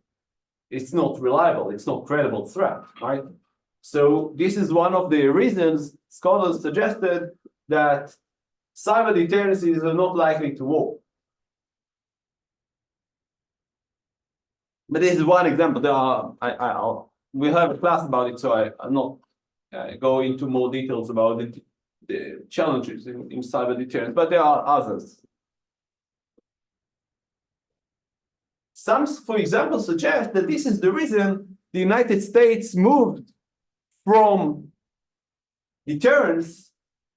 Speaker 1: It's not reliable, it's not credible threat, right? So this is one of the reasons scholars suggested that cyber deterrences are not likely to work. But this is one example. There are, we'll have a class about it, so I'll not go into more details about the challenges in cyber deterrence, but there are others. Some, for example, suggest that this is the reason the United States moved from deterrence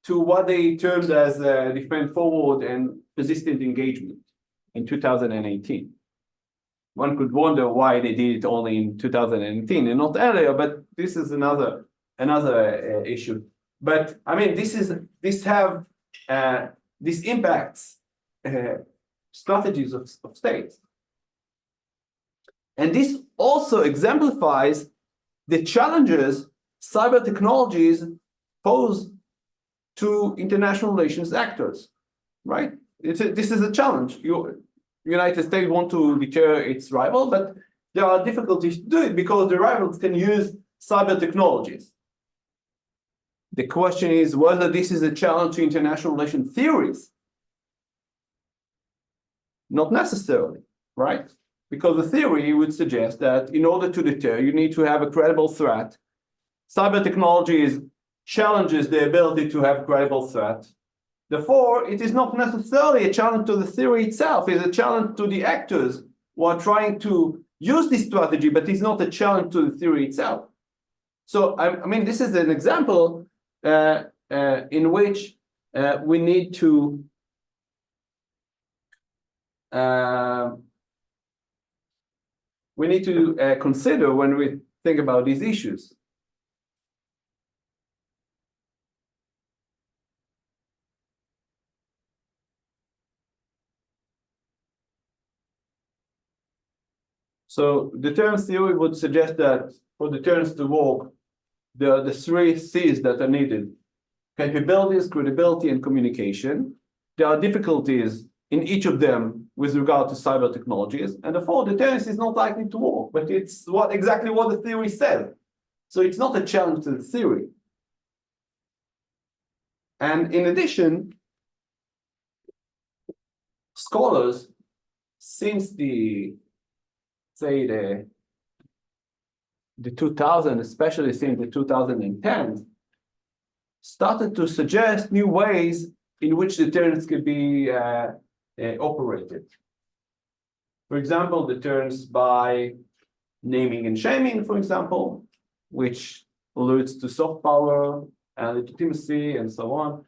Speaker 1: to what they termed as defend forward and persistent engagement in 2018. One could wonder why they did it only in 2018 and not earlier, but this is another issue. But I mean, this impacts strategies of states. And this also exemplifies the challenges cyber technologies pose to international relations actors, right? This is a challenge. United States want to deter its rival, but there are difficulties to do it because the rivals can use cyber technologies. The question is whether this is a challenge to international relations theories. Not necessarily, right? Because the theory would suggest that in order to deter, you need to have a credible threat. Cyber technologies challenges the ability to have a credible threat. Therefore, it is not necessarily a challenge to the theory itself, it's a challenge to the actors who are trying to use this strategy, but it's not a challenge to the theory itself. So, I mean, this is an example in which we need to consider when we think about these issues. So deterrence theory would suggest that for deterrence to work, there are the three C's that are needed: capabilities, credibility, and communication. There are difficulties in each of them with regard to cyber technologies, and therefore deterrence is not likely to work, but it's exactly what the theory says. So it's not a challenge to the theory. And in addition, scholars, since the 2000, especially since the 2010s, started to suggest new ways in which deterrence could be operated. For example, deterrence by naming and shaming, for example, which alludes to soft power and legitimacy and so on.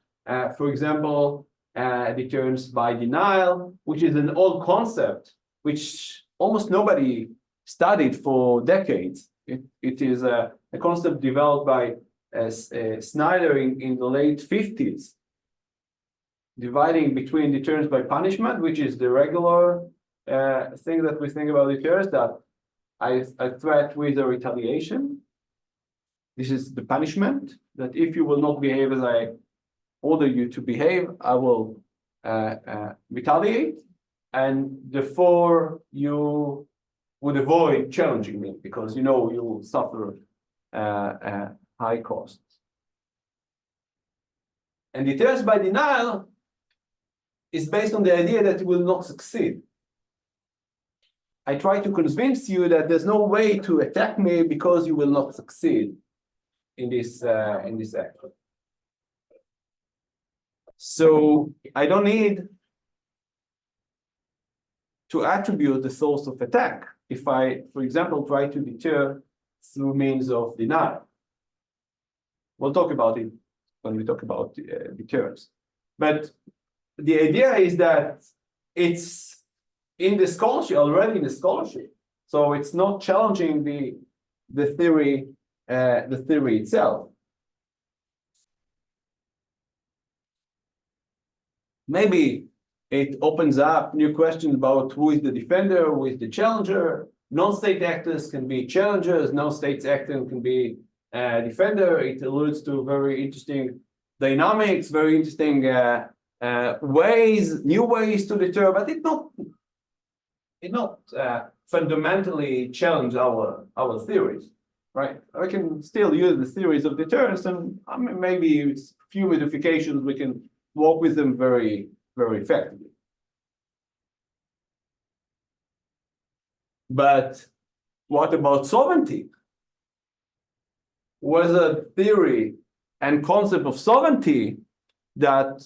Speaker 1: For example, deterrence by denial, which is an old concept, which almost nobody studied for decades. It is a concept developed by Snyder in the late 50s, dividing between deterrence by punishment, which is the regular thing that we think about deterrence, that I threat with a retaliation. This is the punishment, that if you will not behave as I order you to behave, I will retaliate, and therefore you would avoid challenging me because you know you will suffer high costs. And deterrence by denial is based on the idea that you will not succeed. I try to convince you that there's no way to attack me because you will not succeed in this act. So I don't need to attribute the source of attack if I, for example, try to deter through means of denial. We'll talk about it when we talk about deterrence. But the idea is that it's in the scholarship, already in the scholarship. So it's not challenging the theory itself. Maybe It opens up new questions about who is the defender, who is the challenger. Non-state actors can be challengers, non-state actors can be defender. It alludes to very interesting dynamics, very interesting ways, new ways to deter, but it not fundamentally challenge our theories, right? We can still use the theories of deterrence, and maybe with few modifications we can work with them very, very effectively. But what about sovereignty? Was a theory and concept of sovereignty that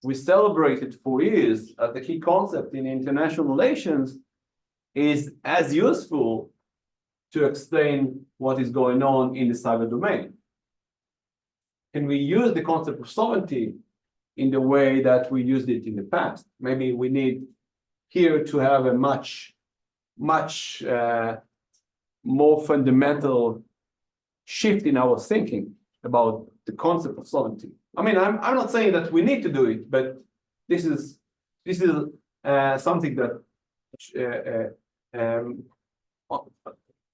Speaker 1: we celebrated for years as the key concept in international relations is as useful to explain what is going on in the cyber domain? Can we use the concept of sovereignty in the way that we used it in the past? Maybe we need here to have a much more fundamental shift in our thinking about the concept of sovereignty. I mean, I'm not saying that we need to do it, but this is something that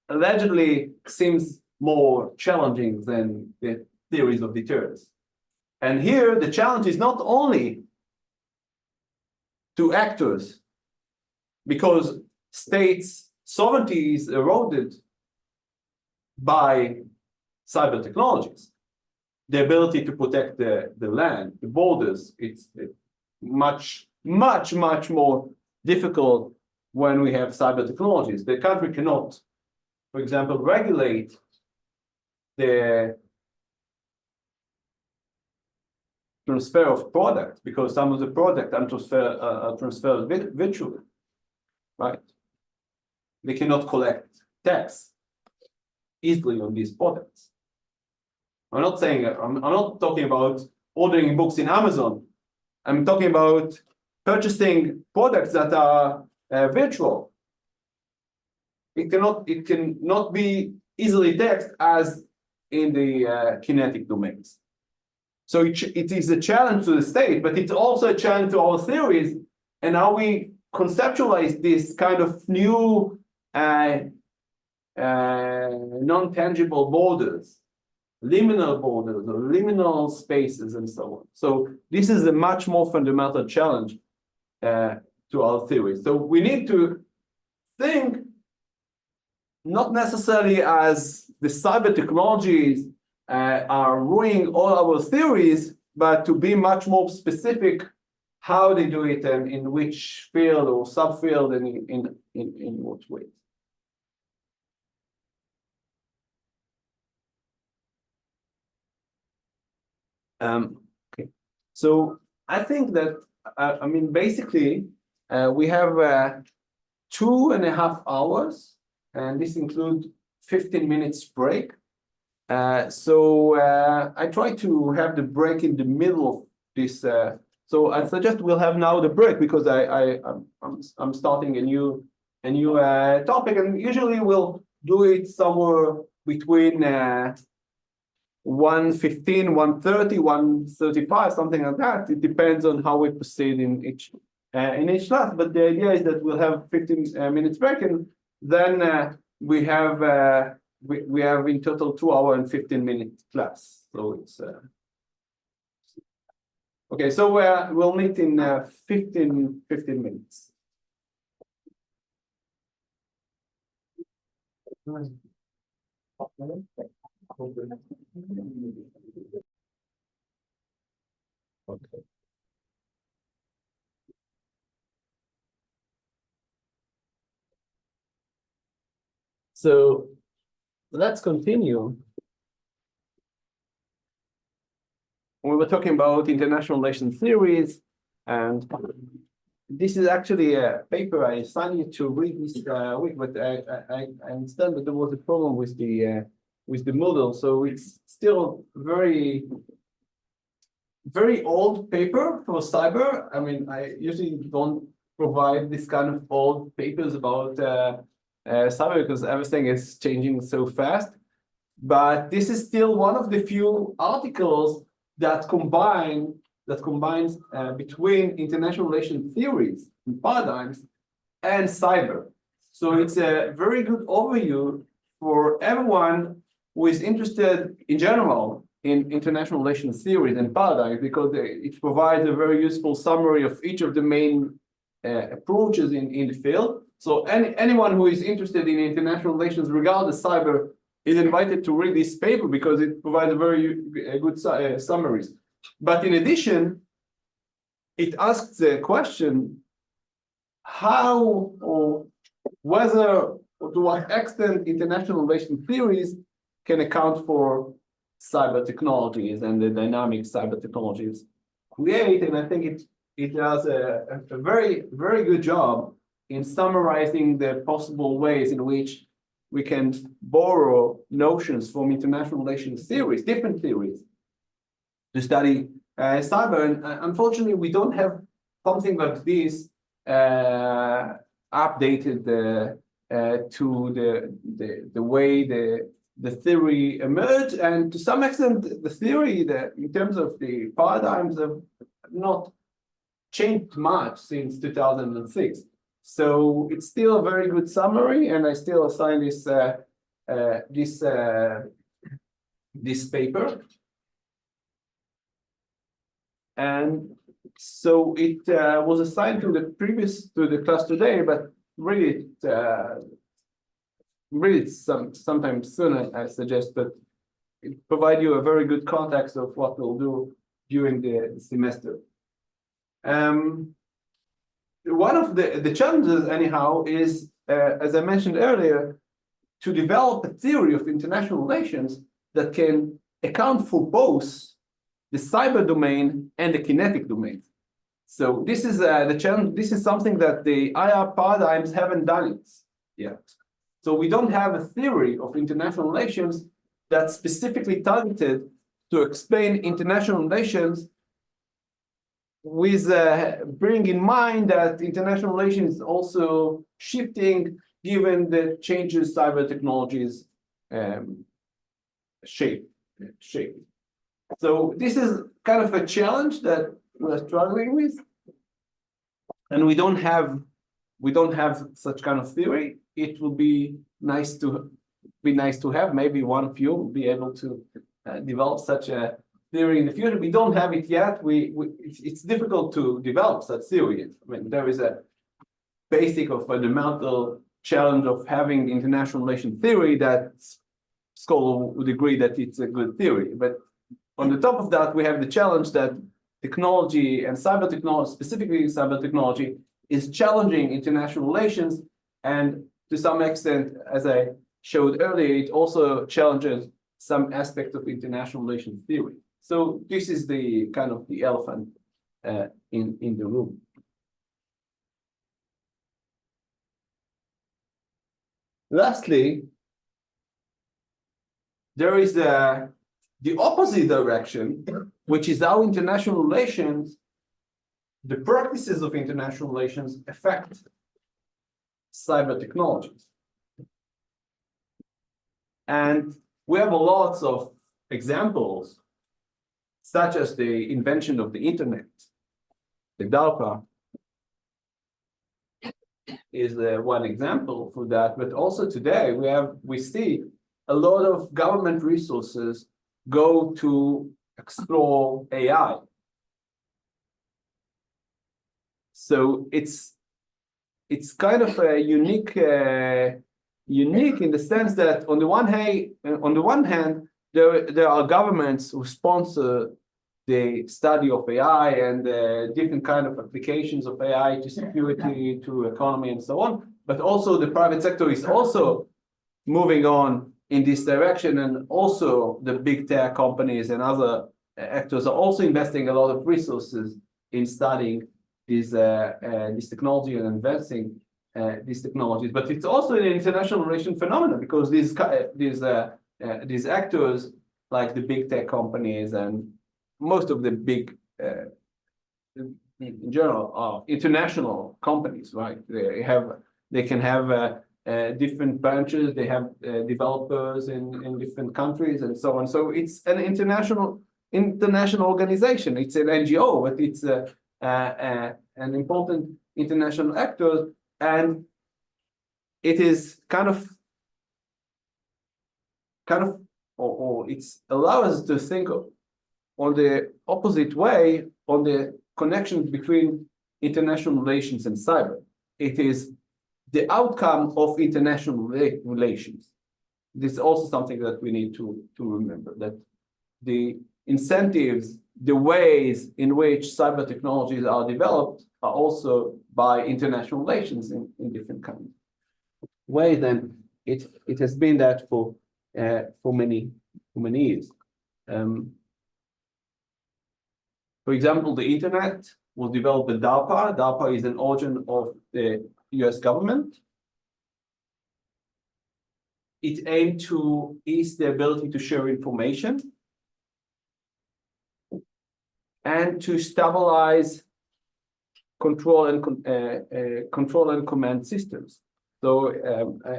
Speaker 1: allegedly seems more challenging than the theories of deterrence. And here the challenge is not only to actors, because states' sovereignty is eroded by cyber technologies. The ability to protect the land, the borders, it's much more difficult when we have cyber technologies. The country cannot, for example, regulate the transfer of products because some of the product are transferred virtually, right? They cannot collect tax easily on these products. I'm not talking about ordering books in Amazon. I'm talking about purchasing products that are virtual. It cannot be easily taxed as in the kinetic domains. So it is a challenge to the state, but it's also a challenge to our theories and how we conceptualize this kind of new non-tangible borders, liminal borders or liminal spaces and so on. So this is a much more fundamental challenge to our theories. So we need to think not necessarily as the cyber technologies are ruining all our theories, but to be much more specific how they do it and in which field or subfield and in what way. Okay, so I think that I mean basically we have 2.5 hours, and this includes 15 minutes break. So I try to have the break in the middle of this. So I suggest we'll have now the break because I'm starting a new topic, and usually we'll do it somewhere between 1:15, 1:30, 1:35, something like that. It depends on how we proceed in each class. But the idea is that we'll have 15 minutes break, and then we have in total 2 hour and 15-minute class. So it's okay. So we'll meet in 15 minutes. Okay. So let's continue. We were talking about international relations theories, and this is actually a paper I assigned you to read this week, but I understand that there was a problem with the Moodle, so it's still very old paper for cyber. I mean, I usually don't provide this kind of old papers about cyber because everything is changing so fast. But this is still one of the few articles that combine that combines between international relation theories and paradigms and cyber. So it's a very good overview for everyone who is interested in general in international relations theories and paradigms, because it provides a very useful summary of each of the main approaches in the field. So anyone who is interested in international relations regardless cyber is invited to read this paper because it provides a very good summaries. But in addition, it asks the question how or whether or to what extent international relations theories can account for cyber technologies and the dynamic cyber technologies create. And I think it does a very, very good job in summarizing the possible ways in which we can borrow notions from international relations theories, different theories, to study cyber. And unfortunately, we don't have something like this updated to the way the theory emerged, and to some extent, the theory that in terms of the paradigms have not changed much since 2006. So it's still a very good summary, and I still assign this paper. And so it was assigned to the class today, but really sometime soon, I suggest that it provide you a very good context of what we'll do during the semester. One of the challenges, anyhow, is, as I mentioned earlier, to develop a theory of international relations that can account for both the cyber domain and the kinetic domain. So this is the challenge. This is something that the IR paradigms haven't done it yet. So we don't have a theory of international relations that's specifically targeted to explain international relations with bearing in mind that international relations is also shifting given the changes cyber technologies shape. So this is kind of a challenge that we're struggling with, and we don't have such kind of theory. It will be nice to have. Maybe one of you will be able to develop such a theory in the future. We don't have it yet. It's difficult to develop such theory. I mean, there is a basic or fundamental challenge of having international relation theory that scholars would agree that it's a good theory. But on the top of that, we have the challenge that technology and cyber technology, specifically cyber technology, is challenging international relations, and to some extent, as I showed earlier, it also challenges some aspects of international relations theory. So this is the kind of the elephant in the room. Lastly, there is the opposite direction, which is how international relations, the practices of international relations affect cyber technologies. And we have lots of examples, such as the invention of the internet. The DARPA is one example for that, but also today we see a lot of government resources go to explore AI. So it's kind of a unique in the sense that on the one hand, there are governments who sponsor the study of AI and different kind of applications of AI to security, to economy, and so on. But also the private sector is also moving on in this direction, and also the big tech companies and other actors are also investing a lot of resources in studying this technology and investing these technologies. But it's also an international relation phenomenon, because these actors, like the big tech companies and most of the big in general are international companies, right? They can have different branches. They have developers in different countries and so on. So it's an international international organization. It's an NGO, but it's an important international actor, and it is or it's allows us to think on the opposite way on the connections between international relations and cyber. It is the outcome of international relations. This is also something that we need to remember, that the incentives, the ways in which cyber technologies are developed are also by international relations in different kinds of ways. And it has been that for many years. For example, the internet was developed by DARPA. DARPA is an organ of the US government. It aimed to ease the ability to share information and to stabilize control and command systems. So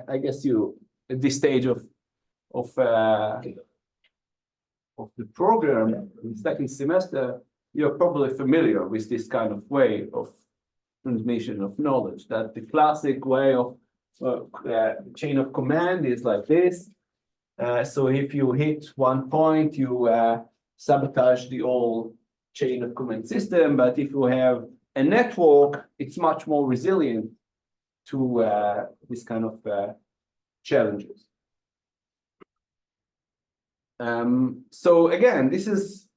Speaker 1: I guess you at this stage of the program, in the second semester, you're probably familiar with this kind of way of transmission of knowledge. That the classic way of chain of command is like this. So if you hit one point, you sabotage the whole chain of command system. But if you have a network, it's much more resilient to this kind of challenges. So again, this is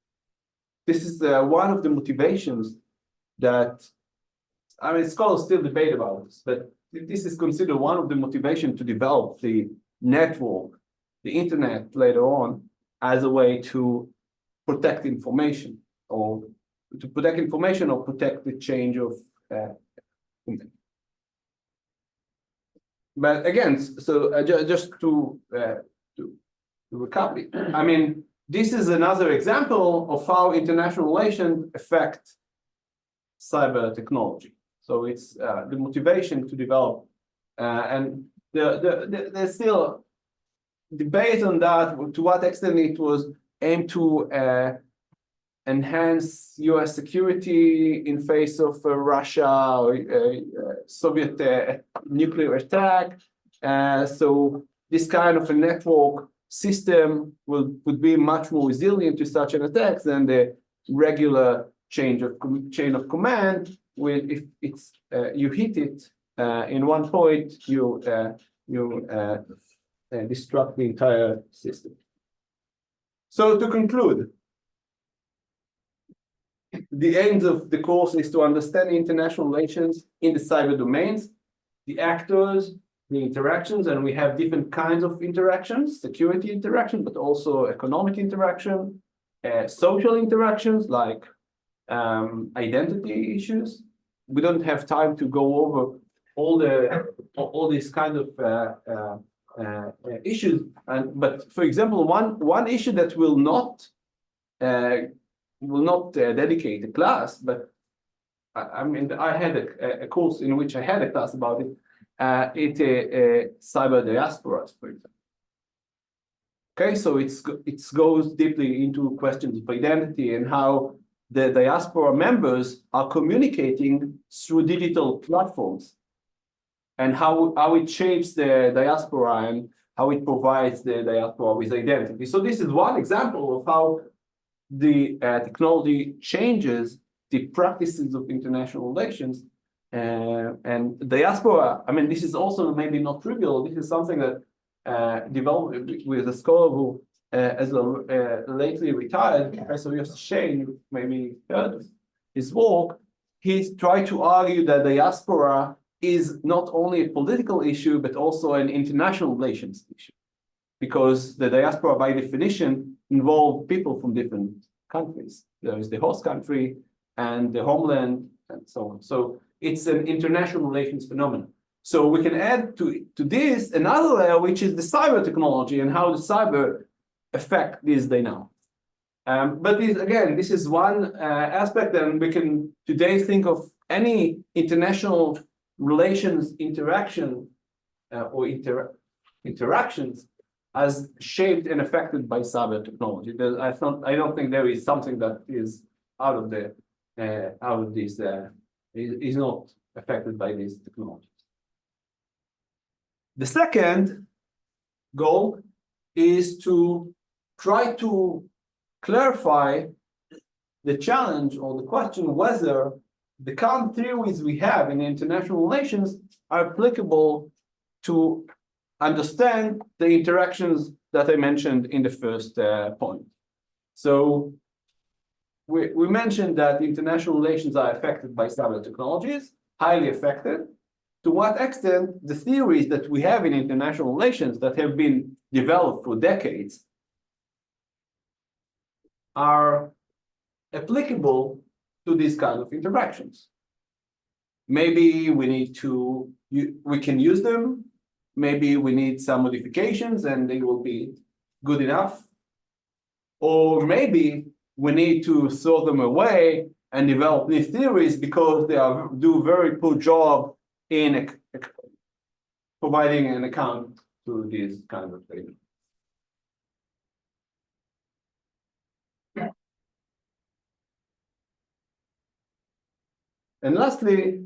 Speaker 1: one of the motivations that, I mean, scholars still debate about this, but this is considered one of the motivations to develop the network, the internet later on, as a way to protect information or protect the change of but again, so just to recap it, I mean, this is another example of how international relations affect cyber technology. So it's the motivation to develop, and there's still debate on that, to what extent it was aimed to enhance US security in face of Russia or Soviet nuclear attack. So this kind of a network system would be much more resilient to such an attack than the regular chain of command. If it's you hit it in one point, you destruct the entire system. So to conclude, the end of the course is to understand international relations in the cyber domains, the actors, the interactions, and we have different kinds of interactions: security interaction, but also economic interaction, social interactions like identity issues. We don't have time to go over all these kind of issues, but for example, one issue that will not dedicate a class, but I mean, I had a course in which I had a class about it. Cyber diasporas, for example. Okay, so it goes deeply into questions of identity and how the diaspora members are communicating through digital platforms, and how it shapes the diaspora and how it provides the diaspora with identity. So this is one example of how the technology changes the practices of international relations. And diaspora, I mean, this is also maybe not trivial. This is something that developed with a scholar who as lately retired, Professor Yossi Shane, you maybe heard of his work. He's tried to argue that diaspora is not only a political issue, but also an international relations issue, because the diaspora, by definition, involve people from different countries. There is the host country and the homeland and so on. So it's an international relations phenomenon. So we can add to this another layer, which is the cyber technology and how the cyber affect this dynamic. But this is one aspect, and we can today think of any international relations interaction or interactions as shaped and affected by cyber technology. I don't think there is something that is out of this is not affected by these technologies. The second goal is to try to clarify the challenge or the question whether the current theories we have in international relations are applicable to understand the interactions that I mentioned in the first point. So we mentioned that international relations are affected by cyber technologies, highly affected. To what extent the theories that we have in international relations that have been developed for decades are applicable to these kinds of interactions. Maybe we can use them. Maybe we need some modifications and they will be good enough. Or maybe we need to throw them away and develop new theories because they do very poor job in providing an account to these kinds of things. And lastly,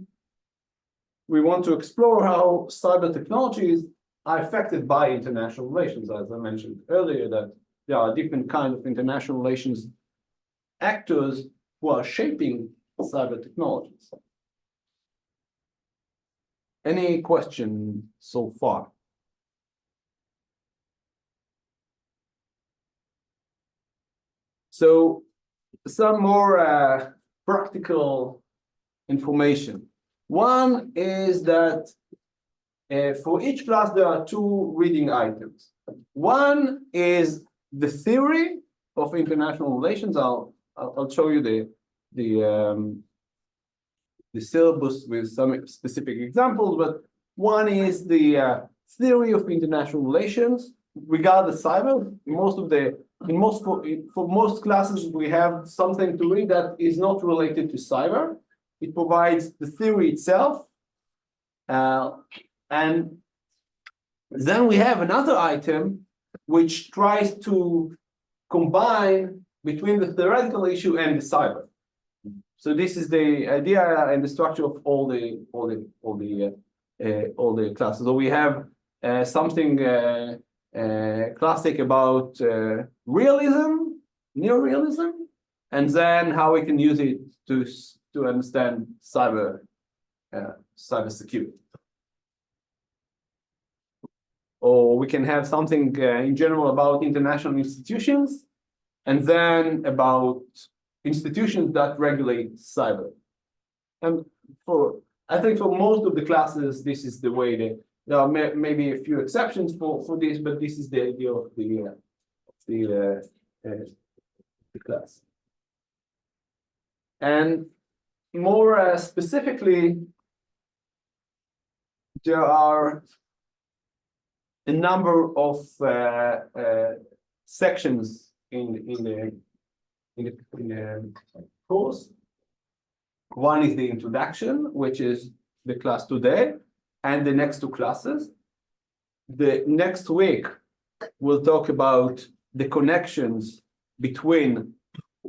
Speaker 1: we want to explore how cyber technologies are affected by international relations. As I mentioned earlier, that there are different kinds of international relations actors who are shaping cyber technologies. Any question so far? So some more practical information. One is that for each class, there are two reading items. One is the theory of international relations. I'll show you the syllabus with some specific examples, but one is the theory of international relations regarding cyber. For most classes, we have something to read that is not related to cyber. It provides the theory itself. And then we have another item which tries to combine between the theoretical issue and the cyber. So this is the idea and the structure of all the classes. So we have something classic about realism, neorealism, and then how we can use it to understand cyber security. Or we can have something in general about international institutions, and then about institutions that regulate cyber. And I think for most of the classes, this is the way that there are maybe a few exceptions for this, but this is the idea of the class. And more specifically, there are a number of sections in the course. One is the introduction, which is the class today, and the next two classes. The next week, we'll talk about the connections between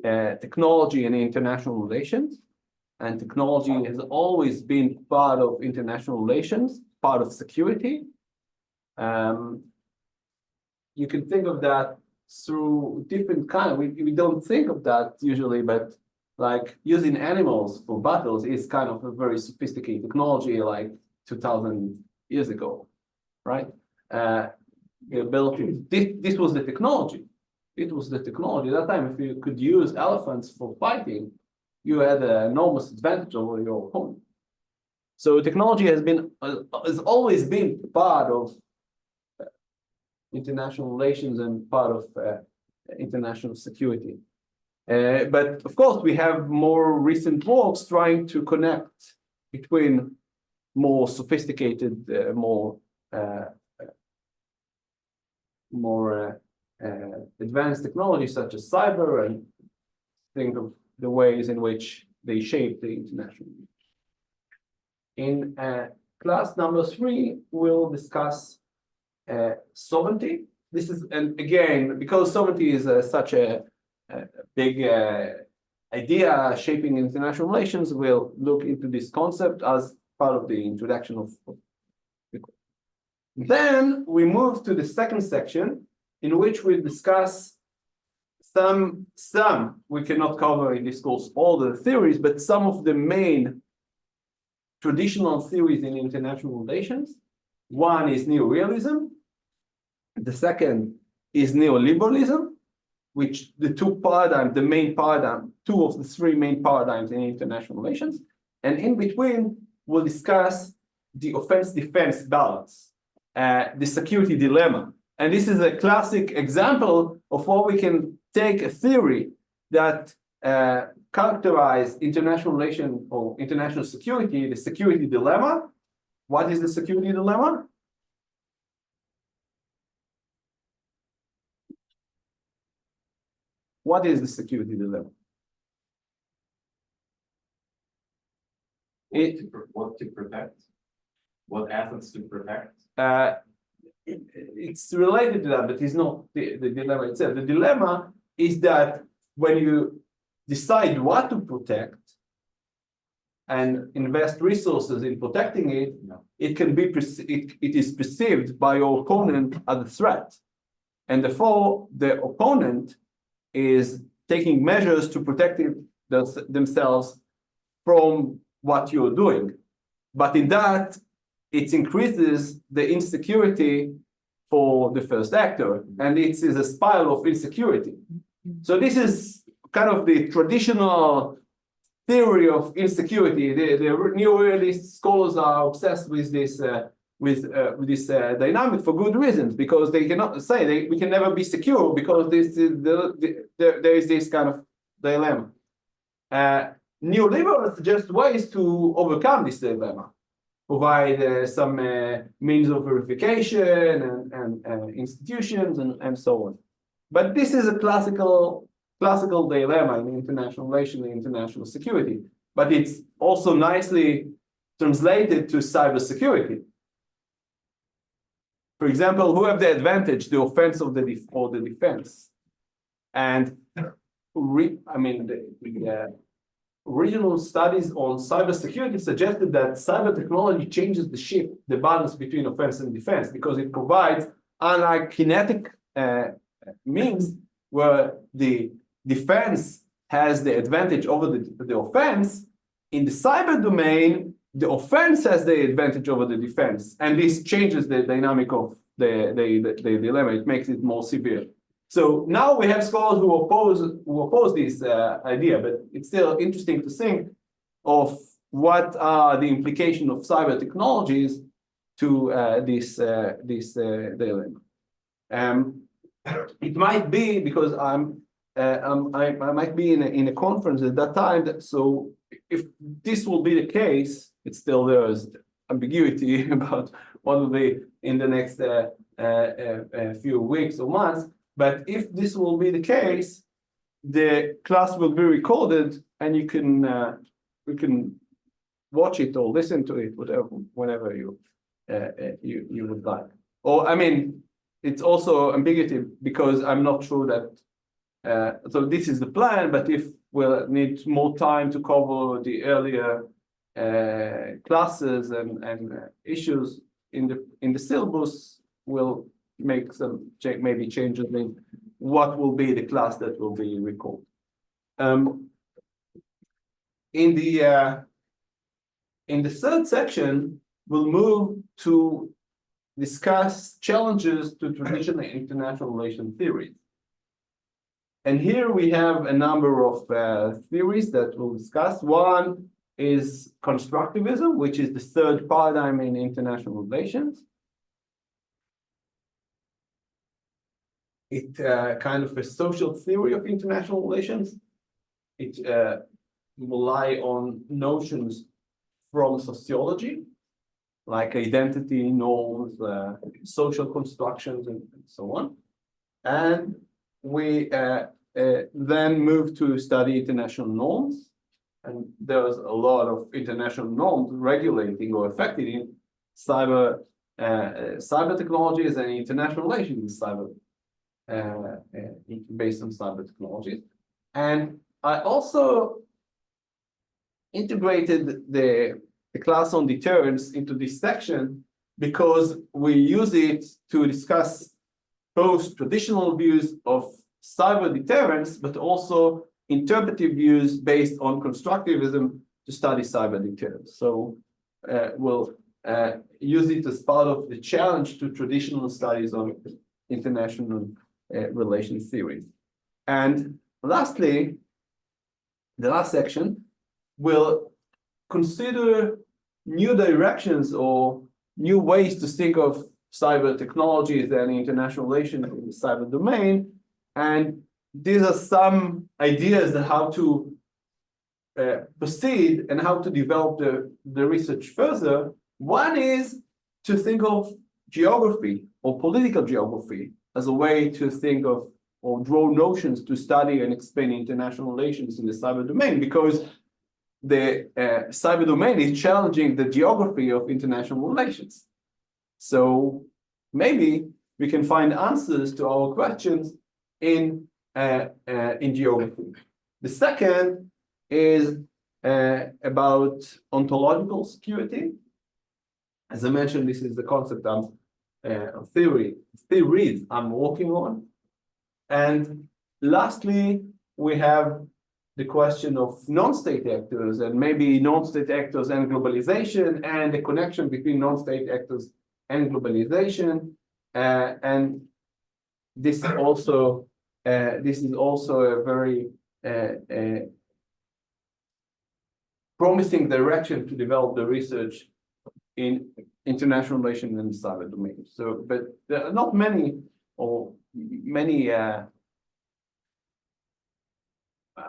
Speaker 1: technology and international relations. And technology has always been part of international relations, part of security. You can think of that through different kinds. We don't think of that usually, but like using animals for battles is kind of a very sophisticated technology, like 2000 years ago, right? The ability. This was the technology. It was the technology at that time. If you could use elephants for fighting, you had an enormous advantage over your opponent. So technology has always been part of international relations and part of international security. But of course, we have more recent works trying to connect between more sophisticated, more advanced technologies such as cyber, and think of the ways in which they shape the international. In class number 3, we'll discuss sovereignty this is, and again, because sovereignty is such a big idea shaping international relations, we'll look into this concept as part of the introduction of. Then we move to the second section, in which we discuss some, we cannot cover in this course all the theories, but some of the main traditional theories in international relations. One is neorealism. The second is neoliberalism, which the two paradigms, the main paradigm, two of the three main paradigms in international relations. And in between, we'll discuss the offense-defense balance, the security dilemma. And this is a classic example of how we can take a theory that characterize international relation or international security, the security dilemma. What is the security dilemma? What is the security dilemma?
Speaker 4: What to protect? What assets to protect?
Speaker 1: It's related to that, but it's not the dilemma itself. The dilemma is that when you decide what to protect and invest resources in protecting it, it can be it is perceived by your opponent as a threat, and therefore the opponent is taking measures to protect themselves from what you're doing. But in that, it increases the insecurity for the first actor, and it is a spiral of insecurity. So this is kind of the traditional theory of insecurity. The neorealist scholars are obsessed with this dynamic for good reasons, because they cannot say we can never be secure because this is there is this kind of dilemma. Neoliberals suggest ways to overcome this dilemma, provide some means of verification and institutions and so on. But this is a classical dilemma in international relations and international security. But it's also nicely translated to cybersecurity. For example, who have the advantage, the offense or the defense? And the original studies on cybersecurity suggested that cyber technology changes the balance between offense and defense, because it provides, unlike kinetic means, where the defense has the advantage over the offense. In the cyber domain, the offense has the advantage over the defense, and this changes the dynamic of the dilemma. It makes it more severe. So now we have scholars who oppose this idea, but it's still interesting to think of what are the implications of cyber technologies to this dilemma. It might be because I might be in a conference at that time. So if this will be the case, it's still there's ambiguity about what will be in the next few weeks or months. But if this will be the case, the class will be recorded, and you can watch it or listen to it, whenever you would like. Or it's also ambiguity because I'm not sure that. So this is the plan, but if we'll need more time to cover the earlier classes and issues in the syllabus, we'll make some maybe changes in what will be the class that will be recorded. In the third section, we'll move to discuss challenges to traditional international relation theories. And here we have a number of theories that we'll discuss. One is constructivism, which is the third paradigm in international relations. It's kind of a social theory of international relations. It rely on notions from sociology, like identity, norms, social constructions, and so on. And we then move to study international norms. And there's a lot of international norms regulating or affecting cyber cyber technologies and international relations based on cyber technologies. And I also integrated the class on deterrence into this section because we use it to discuss both traditional views of cyber deterrence, but also interpretive views based on constructivism to study cyber deterrence. So we'll use it as part of the challenge to traditional studies on international relations theories. And lastly, the last section will consider new directions or new ways to think of cyber technologies and international relations in the cyber domain. And these are some ideas on how to proceed and how to develop the research further. One is to think of geography or political geography as a way to think of or draw notions to study and explain international relations in the cyber domain, because the cyber domain is challenging the geography of international relations. So maybe we can find answers to our questions in geography. The second is about ontological security. As I mentioned, this is the concept of theories I'm working on. And lastly, we have the question of non-state actors, and maybe non-state actors and globalization, and the connection between non-state actors and globalization. And this is also a very promising direction to develop the research in international relations and cyber domain. So, but there are not many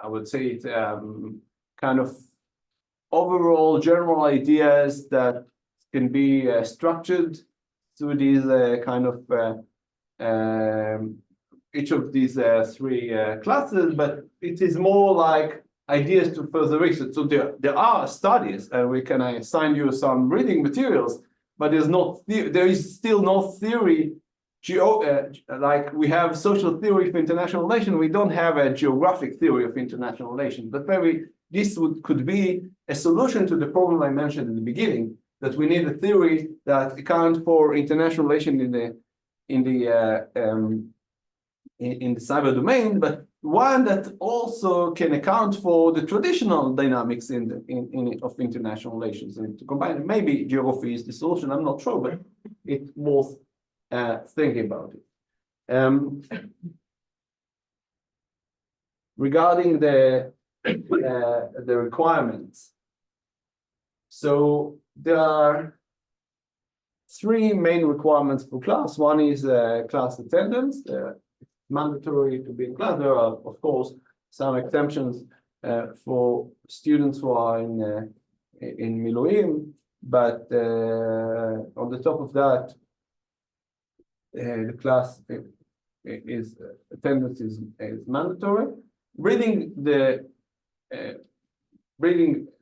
Speaker 1: I would say it kind of overall general ideas that can be structured through these kind of each of these three classes, but it is more like ideas to further research. So there are studies, and we can assign you some reading materials, but there is still no theory. Like we have social theory for international relations, we don't have a geographic theory of international relations. But maybe this could be a solution to the problem I mentioned in the beginning, that we need a theory that accounts for international relations in the cyber domain, but one that also can account for the traditional dynamics of international relations. And to combine it, maybe geography is the solution. I'm not sure, but it's worth thinking about it. Regarding the requirements, so there are three main requirements for class. One is class attendance. Mandatory to be in class. There are, of course, some exemptions for students who are in Miluim, but on the top of that, the class attendance is mandatory. Reading the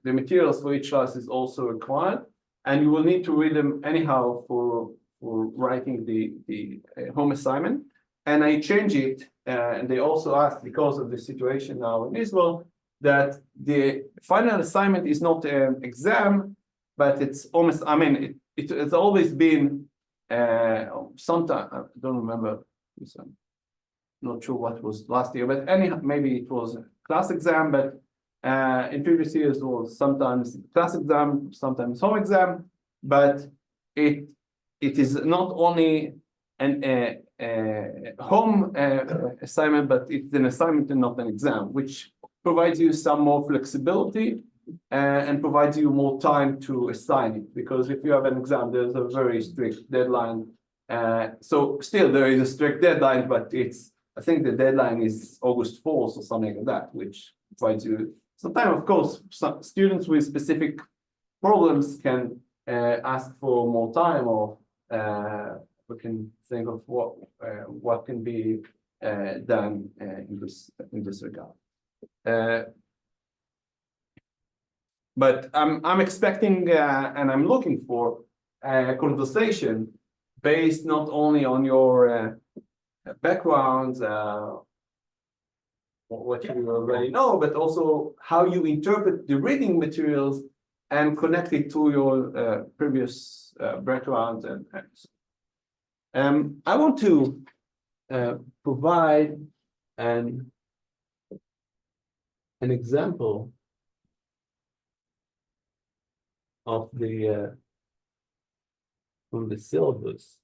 Speaker 1: materials for each class is also required, and you will need to read them anyhow for writing the home assignment. And I change it, and they also asked, because of the situation now in Israel, that the final assignment is not an exam, but it's almost, I mean, it's always been sometime, I don't remember, not sure what was last year, but anyhow, maybe it was a class exam, but in previous years it was sometimes class exam, sometimes home exam, but it is not only an home assignment, but it's an assignment and not an exam, which provides you some more flexibility and provides you more time to assign it. Because if you have an exam, there's a very strict deadline. So still there is a strict deadline, but I think the deadline is August 4th or something like that, which provides you some time. Of course, some students with specific problems can ask for more time, or we can think of what can be done in this regard. But I'm expecting and I'm looking for a conversation based not only on your backgrounds, what you already know, but also how you interpret the reading materials and connect it to your previous backgrounds and so. I want to provide an example of the from the syllabus.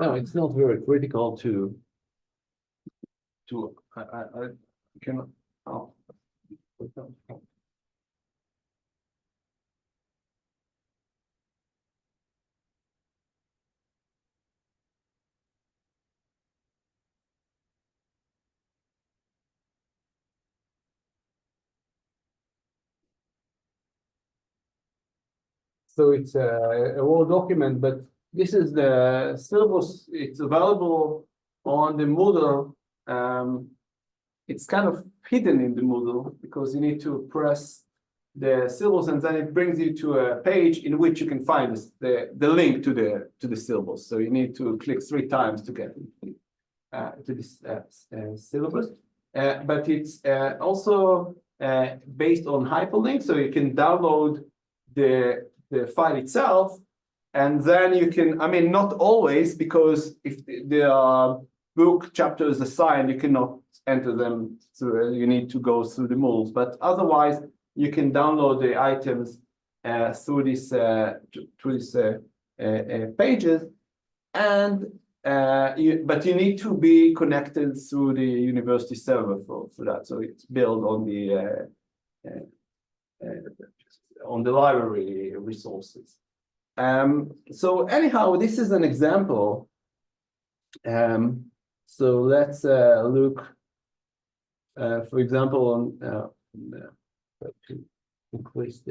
Speaker 1: No, it's not very critical to I cannot. Oh. So it's a Word document, but this is the syllabus. It's available on the Moodle. It's kind of hidden in the Moodle because you need to press the syllabus, and then it brings you to a page in which you can find the link to the syllabus. So you need to click 3 times to get to this syllabus. But it's also based on hyperlinks, so you can download the file itself, and then you can, I mean, not always, because if there are book chapters assigned, you cannot enter them through, you need to go through the Moodle, but otherwise you can download the items through this pages, and but you need to be connected through the university server for that. So it's built on the library resources. So anyhow, this is an example. So let's look, for example, on to increase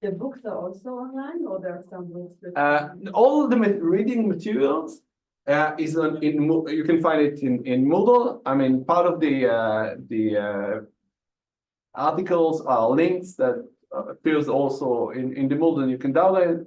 Speaker 2: The books are also online, or there are some books that?
Speaker 1: all the reading materials is you can find it in Moodle. I mean, part of the articles are links that appears also in the Moodle. You can download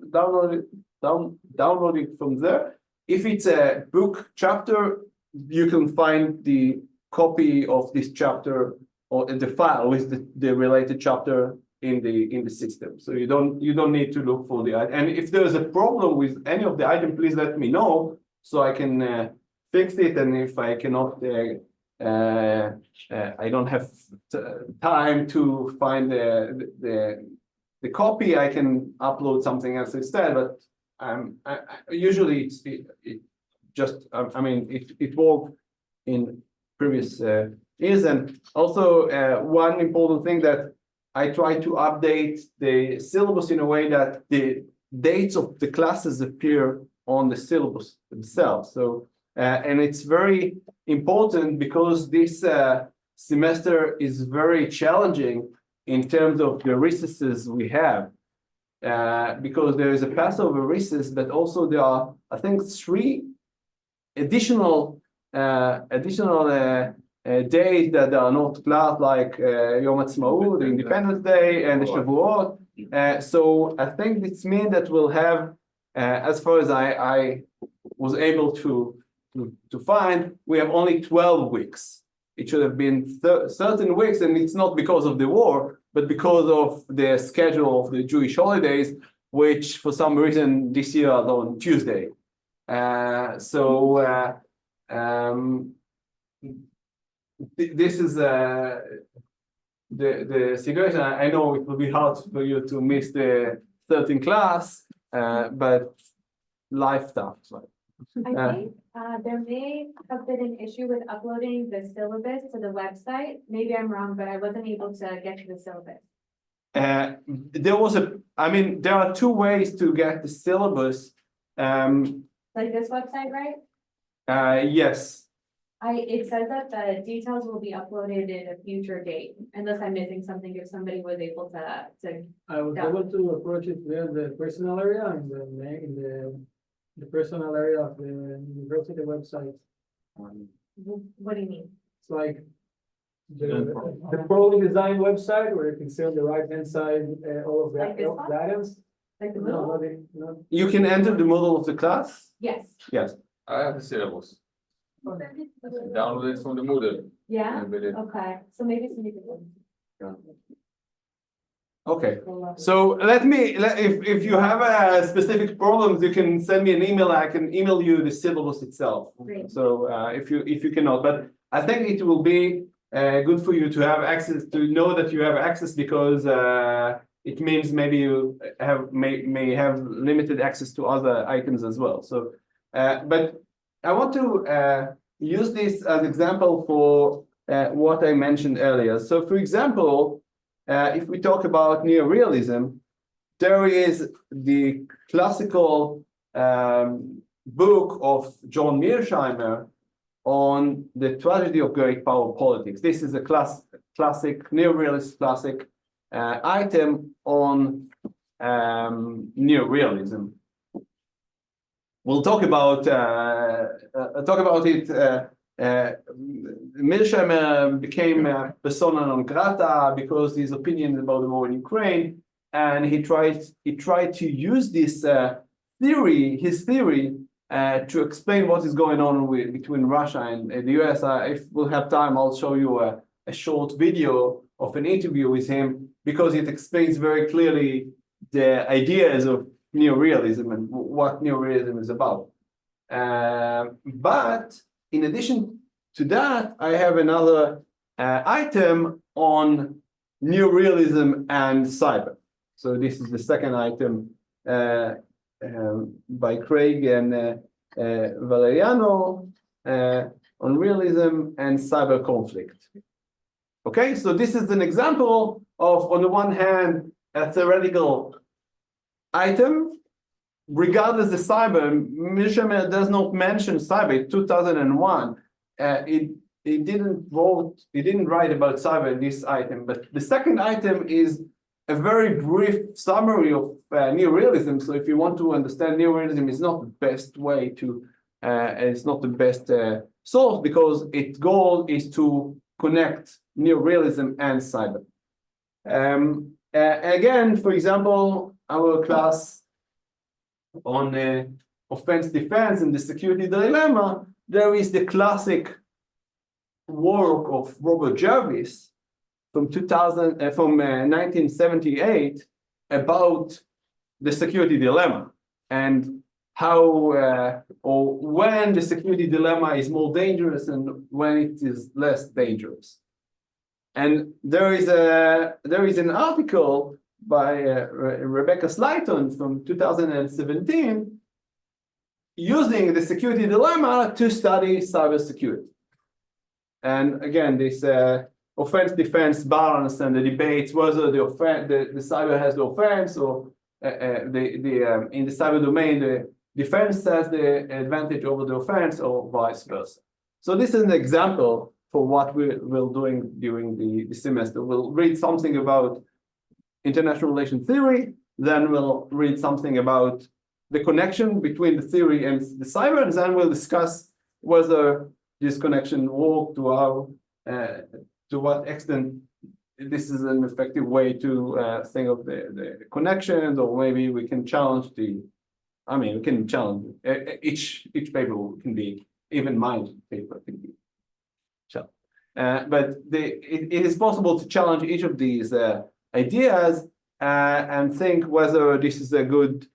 Speaker 1: it from there. If it's a book chapter, you can find the copy of this chapter or the file with the related chapter in the system. So you don't need to look for the item. And if there's a problem with any of the item, please let me know so I can fix it. And if I cannot, I don't have time to find the copy, I can upload something else instead. But usually it just I mean it worked in previous years. And also one important thing that I try to update the syllabus in a way that the dates of the classes appear on the syllabus themselves. So and it's very important because this semester is very challenging in terms of the recesses we have. Because there is a Passover recess, but also there are, I think, 3 additional days that are not class, like Yom Ha'atzmaut, the Independence Day, and the Shavuot. So I think this means that we'll have, as far as I was able to find, we have only 12 weeks. It should have been 13 weeks, and it's not because of the war, but because of the schedule of the Jewish holidays, which for some reason this year are on Tuesday. This is the situation. I know it will be hard for you to miss the 13th class, but life stuff.
Speaker 5: I think there may have been an issue with uploading the syllabus to the website. Maybe I'm wrong, but I wasn't able to get to the syllabus.
Speaker 1: there was there are two ways to get the syllabus.
Speaker 5: Like this website, right?
Speaker 1: Yes,
Speaker 5: It says that the details will be uploaded in a future date, unless I'm missing something, if somebody was able to,
Speaker 6: I was
Speaker 5: Yeah.
Speaker 6: able to approach it via the personal area and the personal area of the university website.
Speaker 5: what do you mean?
Speaker 6: It's like the poorly designed website where you can see on the right hand side, all of
Speaker 5: Like this
Speaker 6: the
Speaker 5: one?
Speaker 6: items.
Speaker 5: Like the
Speaker 6: No,
Speaker 5: middle?
Speaker 6: not.
Speaker 1: you can enter the model of the class.
Speaker 5: Yes.
Speaker 1: Yes.
Speaker 4: I have the syllabus. Download it from the Moodle.
Speaker 5: Yeah,
Speaker 4: and with it.
Speaker 5: okay, so maybe it's maybe.
Speaker 1: Okay. So if you have specific problems, you can send me an email. I can email you the syllabus itself.
Speaker 5: Great.
Speaker 1: So if you cannot, but I think it will be good for you to have access, to know that you have access, because it means maybe you may have limited access to other items as well. So, but I want to use this as example for what I mentioned earlier. So, for example, if we talk about neorealism, there is the classical book of John Mearsheimer on the tragedy of great power politics. This is a classic neorealist classic item on neorealism. We'll talk about it. Mearsheimer became persona non grata because his opinions about the war in Ukraine, and he tried to use this his theory, to explain what is going on between Russia and the US. If we'll have time, I'll show you a short video of an interview with him, because it explains very clearly the ideas of neorealism and what neorealism is about. But in addition to that, I have another item on neorealism and cyber. So this is the second item by Craig and Valeriano on realism and cyber conflict. Okay, so this is an example of, on the one hand, a theoretical item. Regardless the cyber, Mearsheimer does not mention cyber. In 2001, he didn't write about cyber in this item. But the second item is a very brief summary of neorealism. So if you want to understand neorealism, it's not the best way to, it's not the best source, because its goal is to connect neorealism and cyber. Again, for example, our class on offense defense and the security dilemma, there is the classic work of Robert Jarvis from 1978 about the security dilemma, and how or when the security dilemma is more dangerous and when it is less dangerous. And there is an article by Rebecca Slayton from 2017 using the security dilemma to study cybersecurity. And again, this offense defense balance and the debates whether the cyber has the offense, or in the cyber domain the defense has the advantage over the offense, or vice versa. So this is an example for what we're doing during the semester. We'll read something about international relations theory, then we'll read something about the connection between the theory and the cyber, and then we'll discuss whether this connection works, to what extent this is an effective way to think of the connections, or maybe we can challenge we can challenge each paper can be, even my paper can be challenged. But it is possible to challenge each of these ideas and think whether this is a good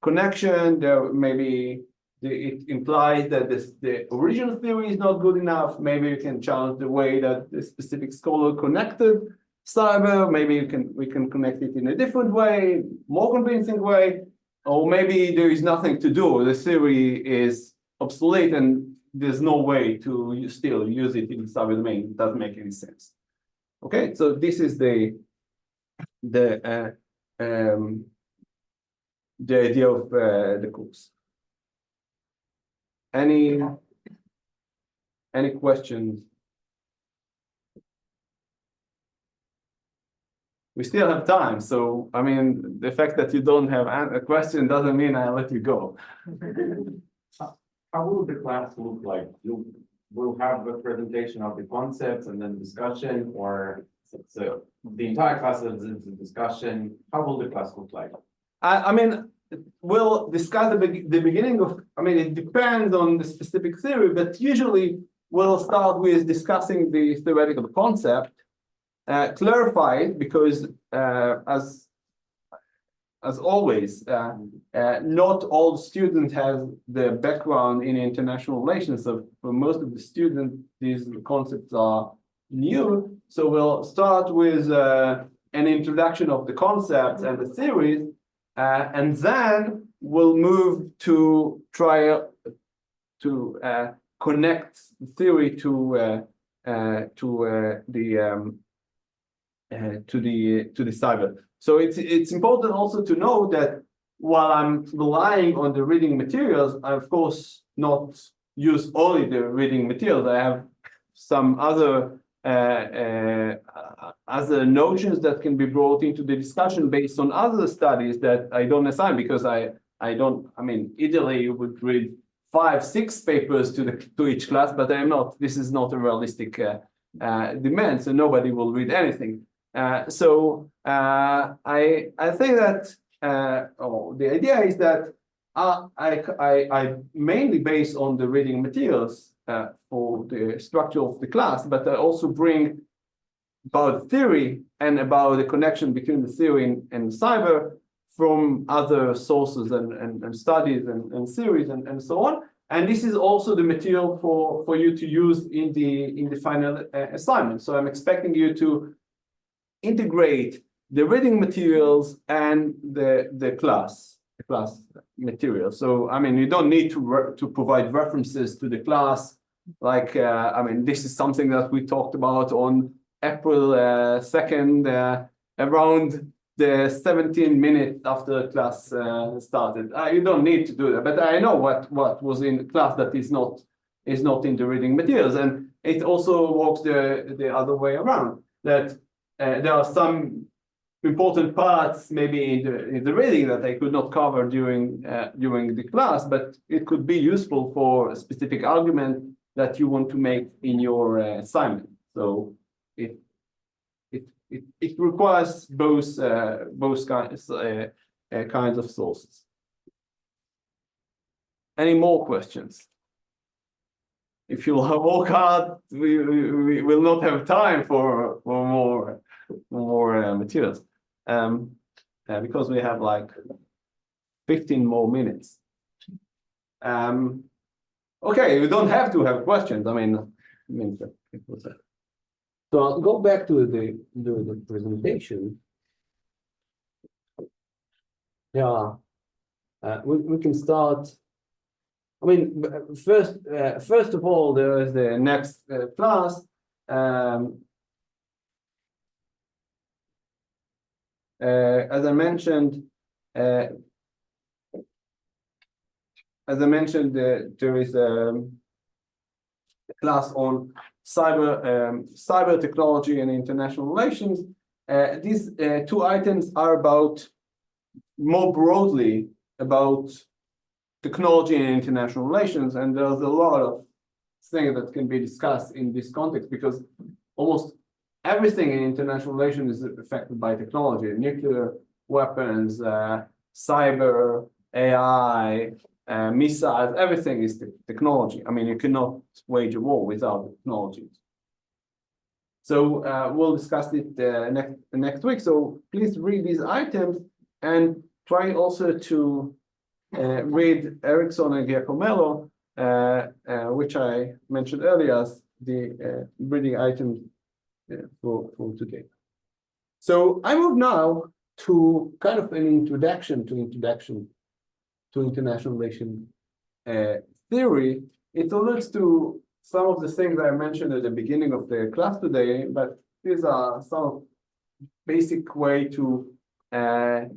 Speaker 1: connection. There maybe it implies that the original theory is not good enough. Maybe you can challenge the way that the specific scholar connected cyber. Maybe we can connect it in a different way, more convincing way, or maybe there is nothing to do. The theory is obsolete and there's no way to still use it in the cyber domain. It doesn't make any sense. Okay, so this is the the idea of the course. Any questions? We still have time, so I mean, the fact that you don't have a question doesn't mean I let you go.
Speaker 4: How will the class look like? You will have a presentation of the concepts and then discussion, or so the entire class is a discussion. How will the class look like?
Speaker 1: I mean, we'll discuss the beginning of, I mean, it depends on the specific theory, but usually we'll start with discussing the theoretical concept, clarify it, because as always, not all students have the background in international relations. So for most of the students, these concepts are new. So we'll start with an introduction of the concepts and the theories, and then we'll move to try to connect the theory to the cyber. So it's important also to know that while I'm relying on the reading materials, I of course not use only the reading materials. I have some other notions that can be brought into the discussion based on other studies that I don't assign, because I mean, ideally you would read 5-6 papers to each class, but this is not a realistic demand, so nobody will read anything. So I think that the idea is that I mainly base on the reading materials for the structure of the class, but I also bring about theory and about the connection between the theory and cyber from other sources and studies and theories and so on. And this is also the material for you to use in the final assignment. So I'm expecting you to integrate the reading materials and the class material. So I mean, you don't need to provide references to the class. Like I mean, this is something that we talked about on April 2nd, around the 17 minutes after class started. You don't need to do that, but I know what was in class that is not in the reading materials, and it also works the other way around. That there are some important parts maybe in the reading that I could not cover during the class, but it could be useful for a specific argument that you want to make in your assignment. So it requires both kinds of sources. Any more questions? If you work hard, we will not have time for more materials, because we have like 15 more minutes. Okay, you don't have to have questions. I mean it was that. So I'll go back to the presentation. Yeah, we can start. I mean, first of all, there is the next class. As I mentioned, there is a class on cyber technology and international relations. These two items are about more broadly about technology and international relations, and there's a lot of things that can be discussed in this context, because almost everything in international relations is affected by technology: nuclear weapons, cyber, AI, missiles. Everything is technology. I mean, you cannot wage a war without technology. So we'll discuss it next week. So please read these items and try also to read Erickson and Giacomello, which I mentioned earlier as the reading items for today. So I move now to kind of an introduction to international relation theory. It alludes to some of the things I mentioned at the beginning of the class today, but these are some of basic way to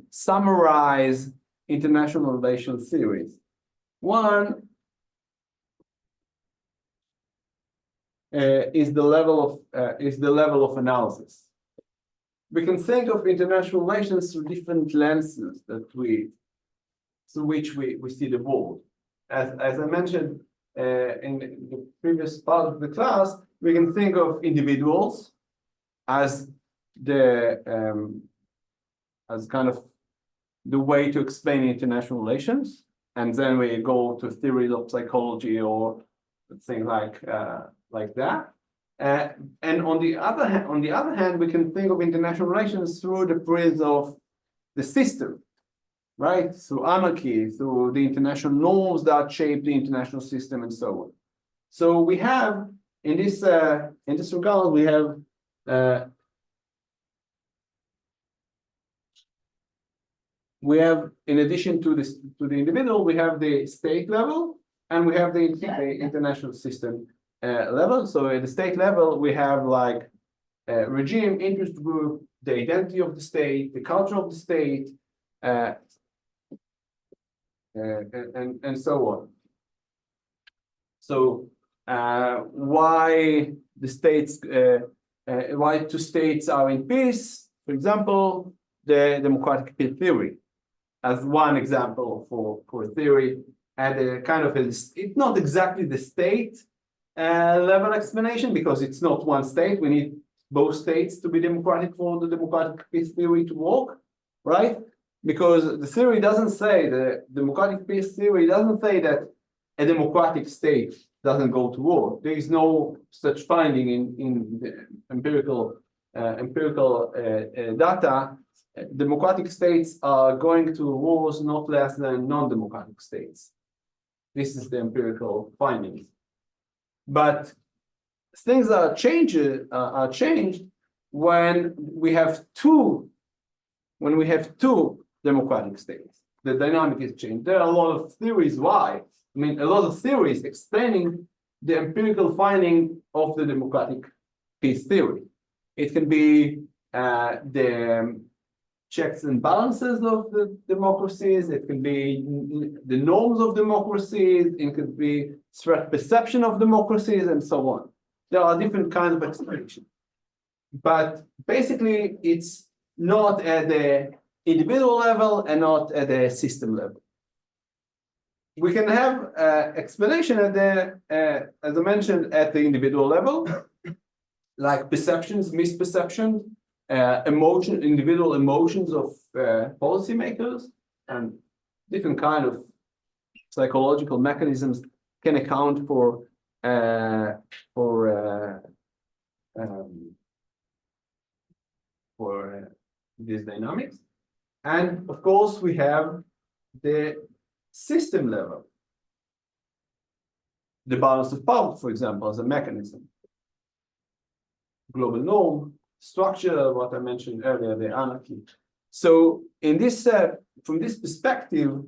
Speaker 1: summarize international relations theories. One is the level of analysis. We can think of international relations through different lenses through which we see the world. As I mentioned in the previous part of the class, we can think of individuals as as kind of the way to explain international relations, and then we go to theories of psychology or things like that. And on the other hand, we can think of international relations through the prism of the system, right? Through anarchy, through the international norms that shape the international system, and so on. So we have in this regard, we have in addition to the individual, we have the state level, and we have the international system level. So at the state level, we have like regime, interest group, the identity of the state, the culture of the state, and so on. So why the states, why two states are in peace? For example, the democratic peace theory, as one example for theory, and kind of it's not exactly the state level explanation, because it's not one state. We need both states to be democratic for the democratic peace theory to work, right? Because the theory doesn't say, the democratic peace theory doesn't say that a democratic state doesn't go to war. There is no such finding in the empirical data. Democratic states are going to wars not less than non-democratic states. This is the empirical findings. But things are changed when we have two democratic states. The dynamic is changed. There are a lot of theories why. I mean, a lot of theories explaining the empirical finding of the democratic peace theory. It can be the checks and balances of the democracies. It can be the norms of democracies. It could be threat perception of democracies, and so on. There are different kinds of explanations. But basically, it's not at the individual level and not at the system level. We can have explanation at the, as I mentioned, at the individual level, like perceptions, misperceptions, individual emotions of policymakers, and different kind of psychological mechanisms can account for these dynamics. And of course, we have the system level, the balance of power, for example, as a mechanism, global norm, structure, what I mentioned earlier, the anarchy. So in this, from this perspective,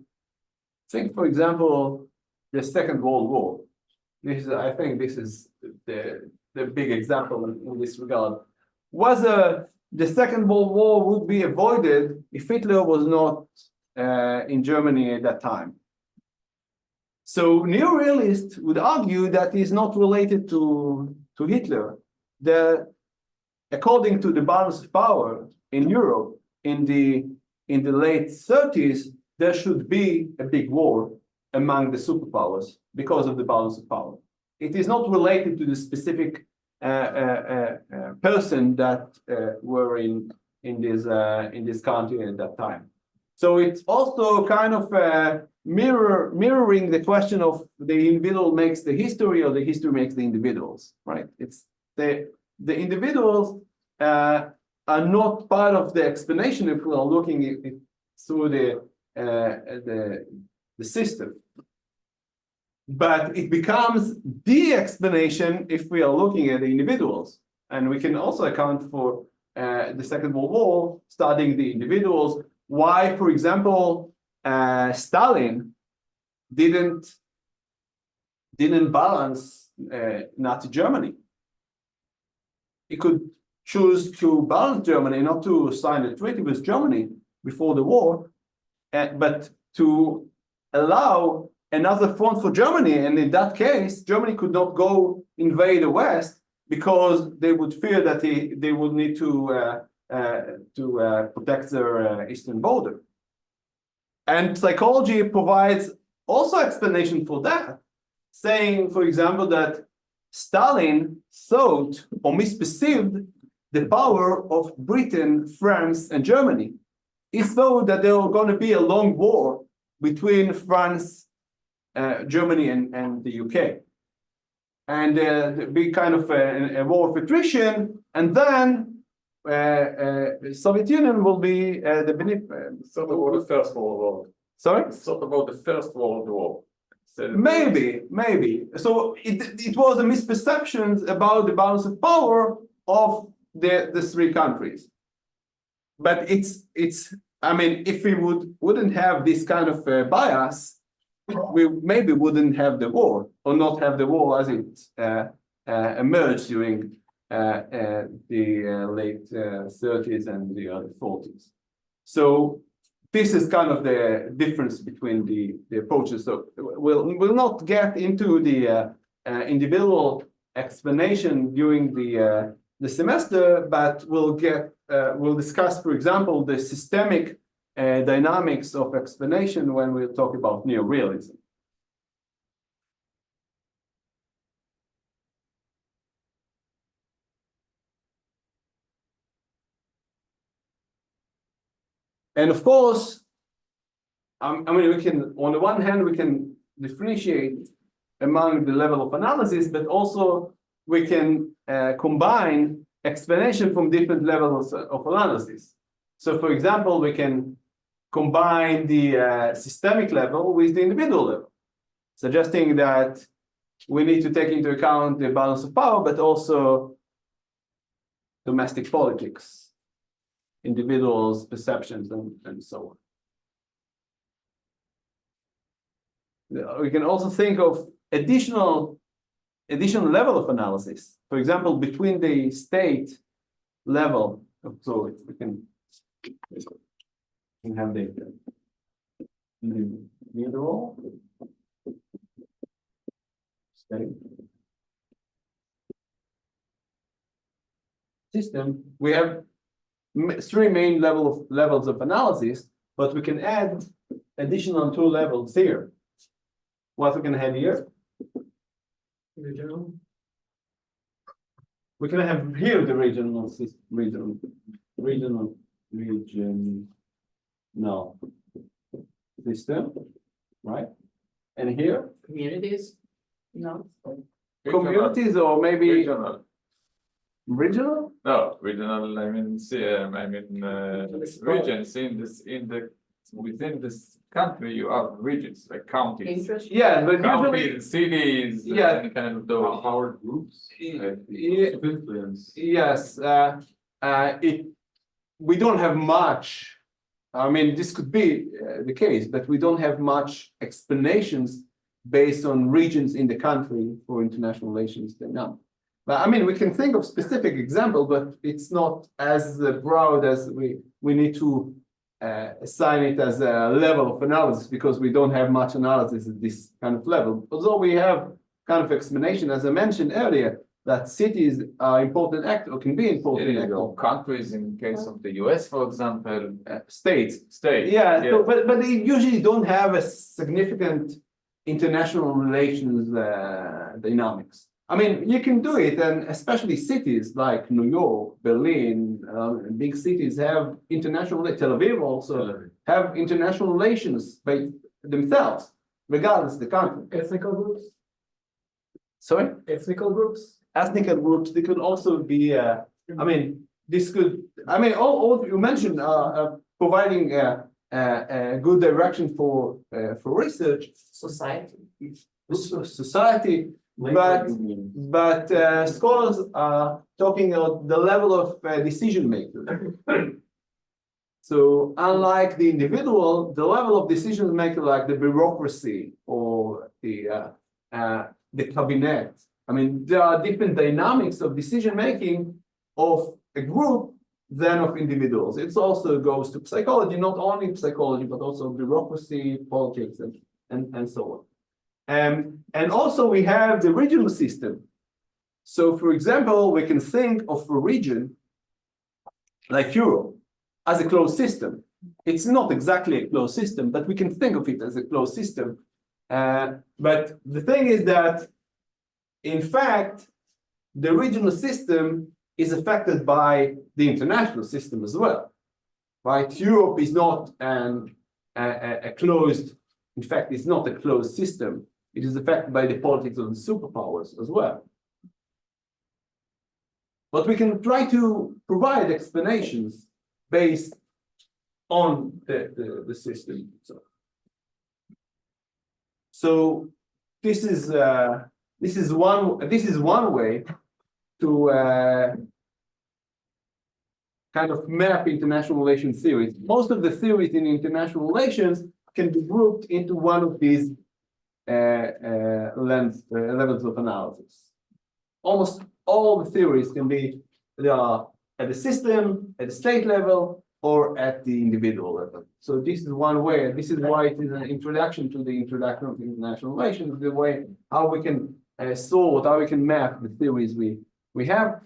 Speaker 1: think, for example, the Second World War. I think this is the big example in this regard. The Second World War would be avoided if Hitler was not in Germany at that time. So neorealists would argue that is not related to Hitler. According to the balance of power in Europe in the late 30s, there should be a big war among the superpowers because of the balance of power. It is not related to the specific person that were in this country at that time. So it's also kind of mirroring the question of the individual makes the history or the history makes the individuals, right? It's the individuals are not part of the explanation if we are looking at it through the system. But it becomes the explanation if we are looking at the individuals. And we can also account for the Second World War, studying the individuals. Why, for example, Stalin didn't balance Nazi Germany. He could choose to balance Germany, not to sign a treaty with Germany before the war, but to allow another front for Germany. And in that case, Germany could not go invade the West because they would fear that they would need to protect their eastern border. And psychology provides also explanation for that, saying, for example, that Stalin thought or misperceived the power of Britain, France, and Germany. He thought that there was going to be a long war between France, Germany, and the UK. And be kind of a war of attrition, and then Soviet Union will be the
Speaker 3: It's not about the First World War.
Speaker 1: sorry?
Speaker 3: It's not about the First World War.
Speaker 1: Maybe. So it was a misperception about the balance of power of the three countries. But it's I mean, if we wouldn't have this kind of bias, we maybe wouldn't have the war, or not have the war as it emerged during the late 30s and the early 40s. So this is kind of the difference between the approaches. So we'll not get into the individual explanation during the semester, but we'll discuss, for example, the systemic dynamics of explanation when we talk about neorealism. And of course, I mean, we can, on the one hand, we can differentiate among the level of analysis, but also we can combine explanation from different levels of analysis. So, for example, we can combine the systemic level with the individual level, suggesting that we need to take into account the balance of power, but also domestic politics, individuals' perceptions, and so on. We can also think of additional level of analysis. For example, between the state level, so we can have the individual state system. We have three main levels of analysis, but we can add additional two levels here. What we can have here?
Speaker 6: Regional.
Speaker 1: We can have here the regional system, right? And here
Speaker 2: Communities? No.
Speaker 1: communities, or maybe
Speaker 3: Regional.
Speaker 1: regional.
Speaker 3: No, regional. I mean, regions within this country. You have regions like counties.
Speaker 2: Interest?
Speaker 1: Yeah, but usually,
Speaker 3: Counties, cities,
Speaker 1: Yeah.
Speaker 3: any kind of those.
Speaker 4: Power groups
Speaker 1: yeah,
Speaker 4: of influence.
Speaker 1: yes, we don't have much. I mean, this could be the case, but we don't have much explanations based on regions in the country for international relations. No. But I mean, we can think of specific example, but it's not as broad as we need to assign it as a level of analysis, because we don't have much analysis at this kind of level. Although we have kind of explanation, as I mentioned earlier, that cities are important actor, or can be important actor.
Speaker 3: Countries, in case of the US, for example,
Speaker 1: States.
Speaker 3: Yeah.
Speaker 1: So, but they usually don't have a significant international relations dynamics. I mean, you can do it, and especially cities like New York, Berlin, big cities have international, Tel Aviv also have international relations by themselves, regardless of the country.
Speaker 6: Ethnical groups,
Speaker 1: Sorry?
Speaker 6: ethnical groups.
Speaker 1: Ethnic groups, they could also be, I mean, this could, I mean, all you mentioned are providing a good direction for research.
Speaker 2: Society.
Speaker 1: Society, but scholars are talking about the level of decision making. So unlike the individual, the level of decision making, like the bureaucracy or the cabinet, I mean, there are different dynamics of decision making of a group than of individuals. It also goes to psychology, not only psychology, but also bureaucracy, politics, and so on. And also we have the regional system. So for example, we can think of a region like Europe as a closed system. It's not exactly a closed system, but we can think of it as a closed system. But the thing is that, in fact, the regional system is affected by the international system as well, right? Europe is not a closed, in fact, it's not a closed system. It is affected by the politics of the superpowers as well. But we can try to provide explanations based on the system. So this is one way to kind of map international relations theories. Most of the theories in international relations can be grouped into one of these levels of analysis. Almost all the theories can be, they are at the system, at the state level, or at the individual level. So this is one way. This is why it is an introduction to the introduction of international relations, the way how we can sort, how we can map the theories we have.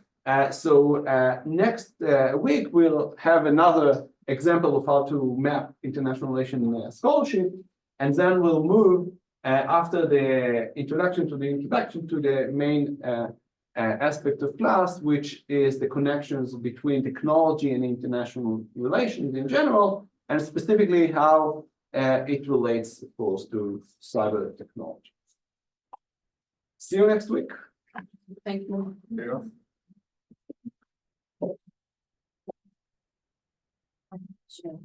Speaker 1: So next week we'll have another example of how to map international relations scholarship, and then we'll move after the introduction to the main aspect of class, which is the connections between technology and international relations in general, and specifically how it relates, of course, to cyber technology. See you next week.
Speaker 2: Thank you.
Speaker 3: There you go.
Speaker 2: Sure.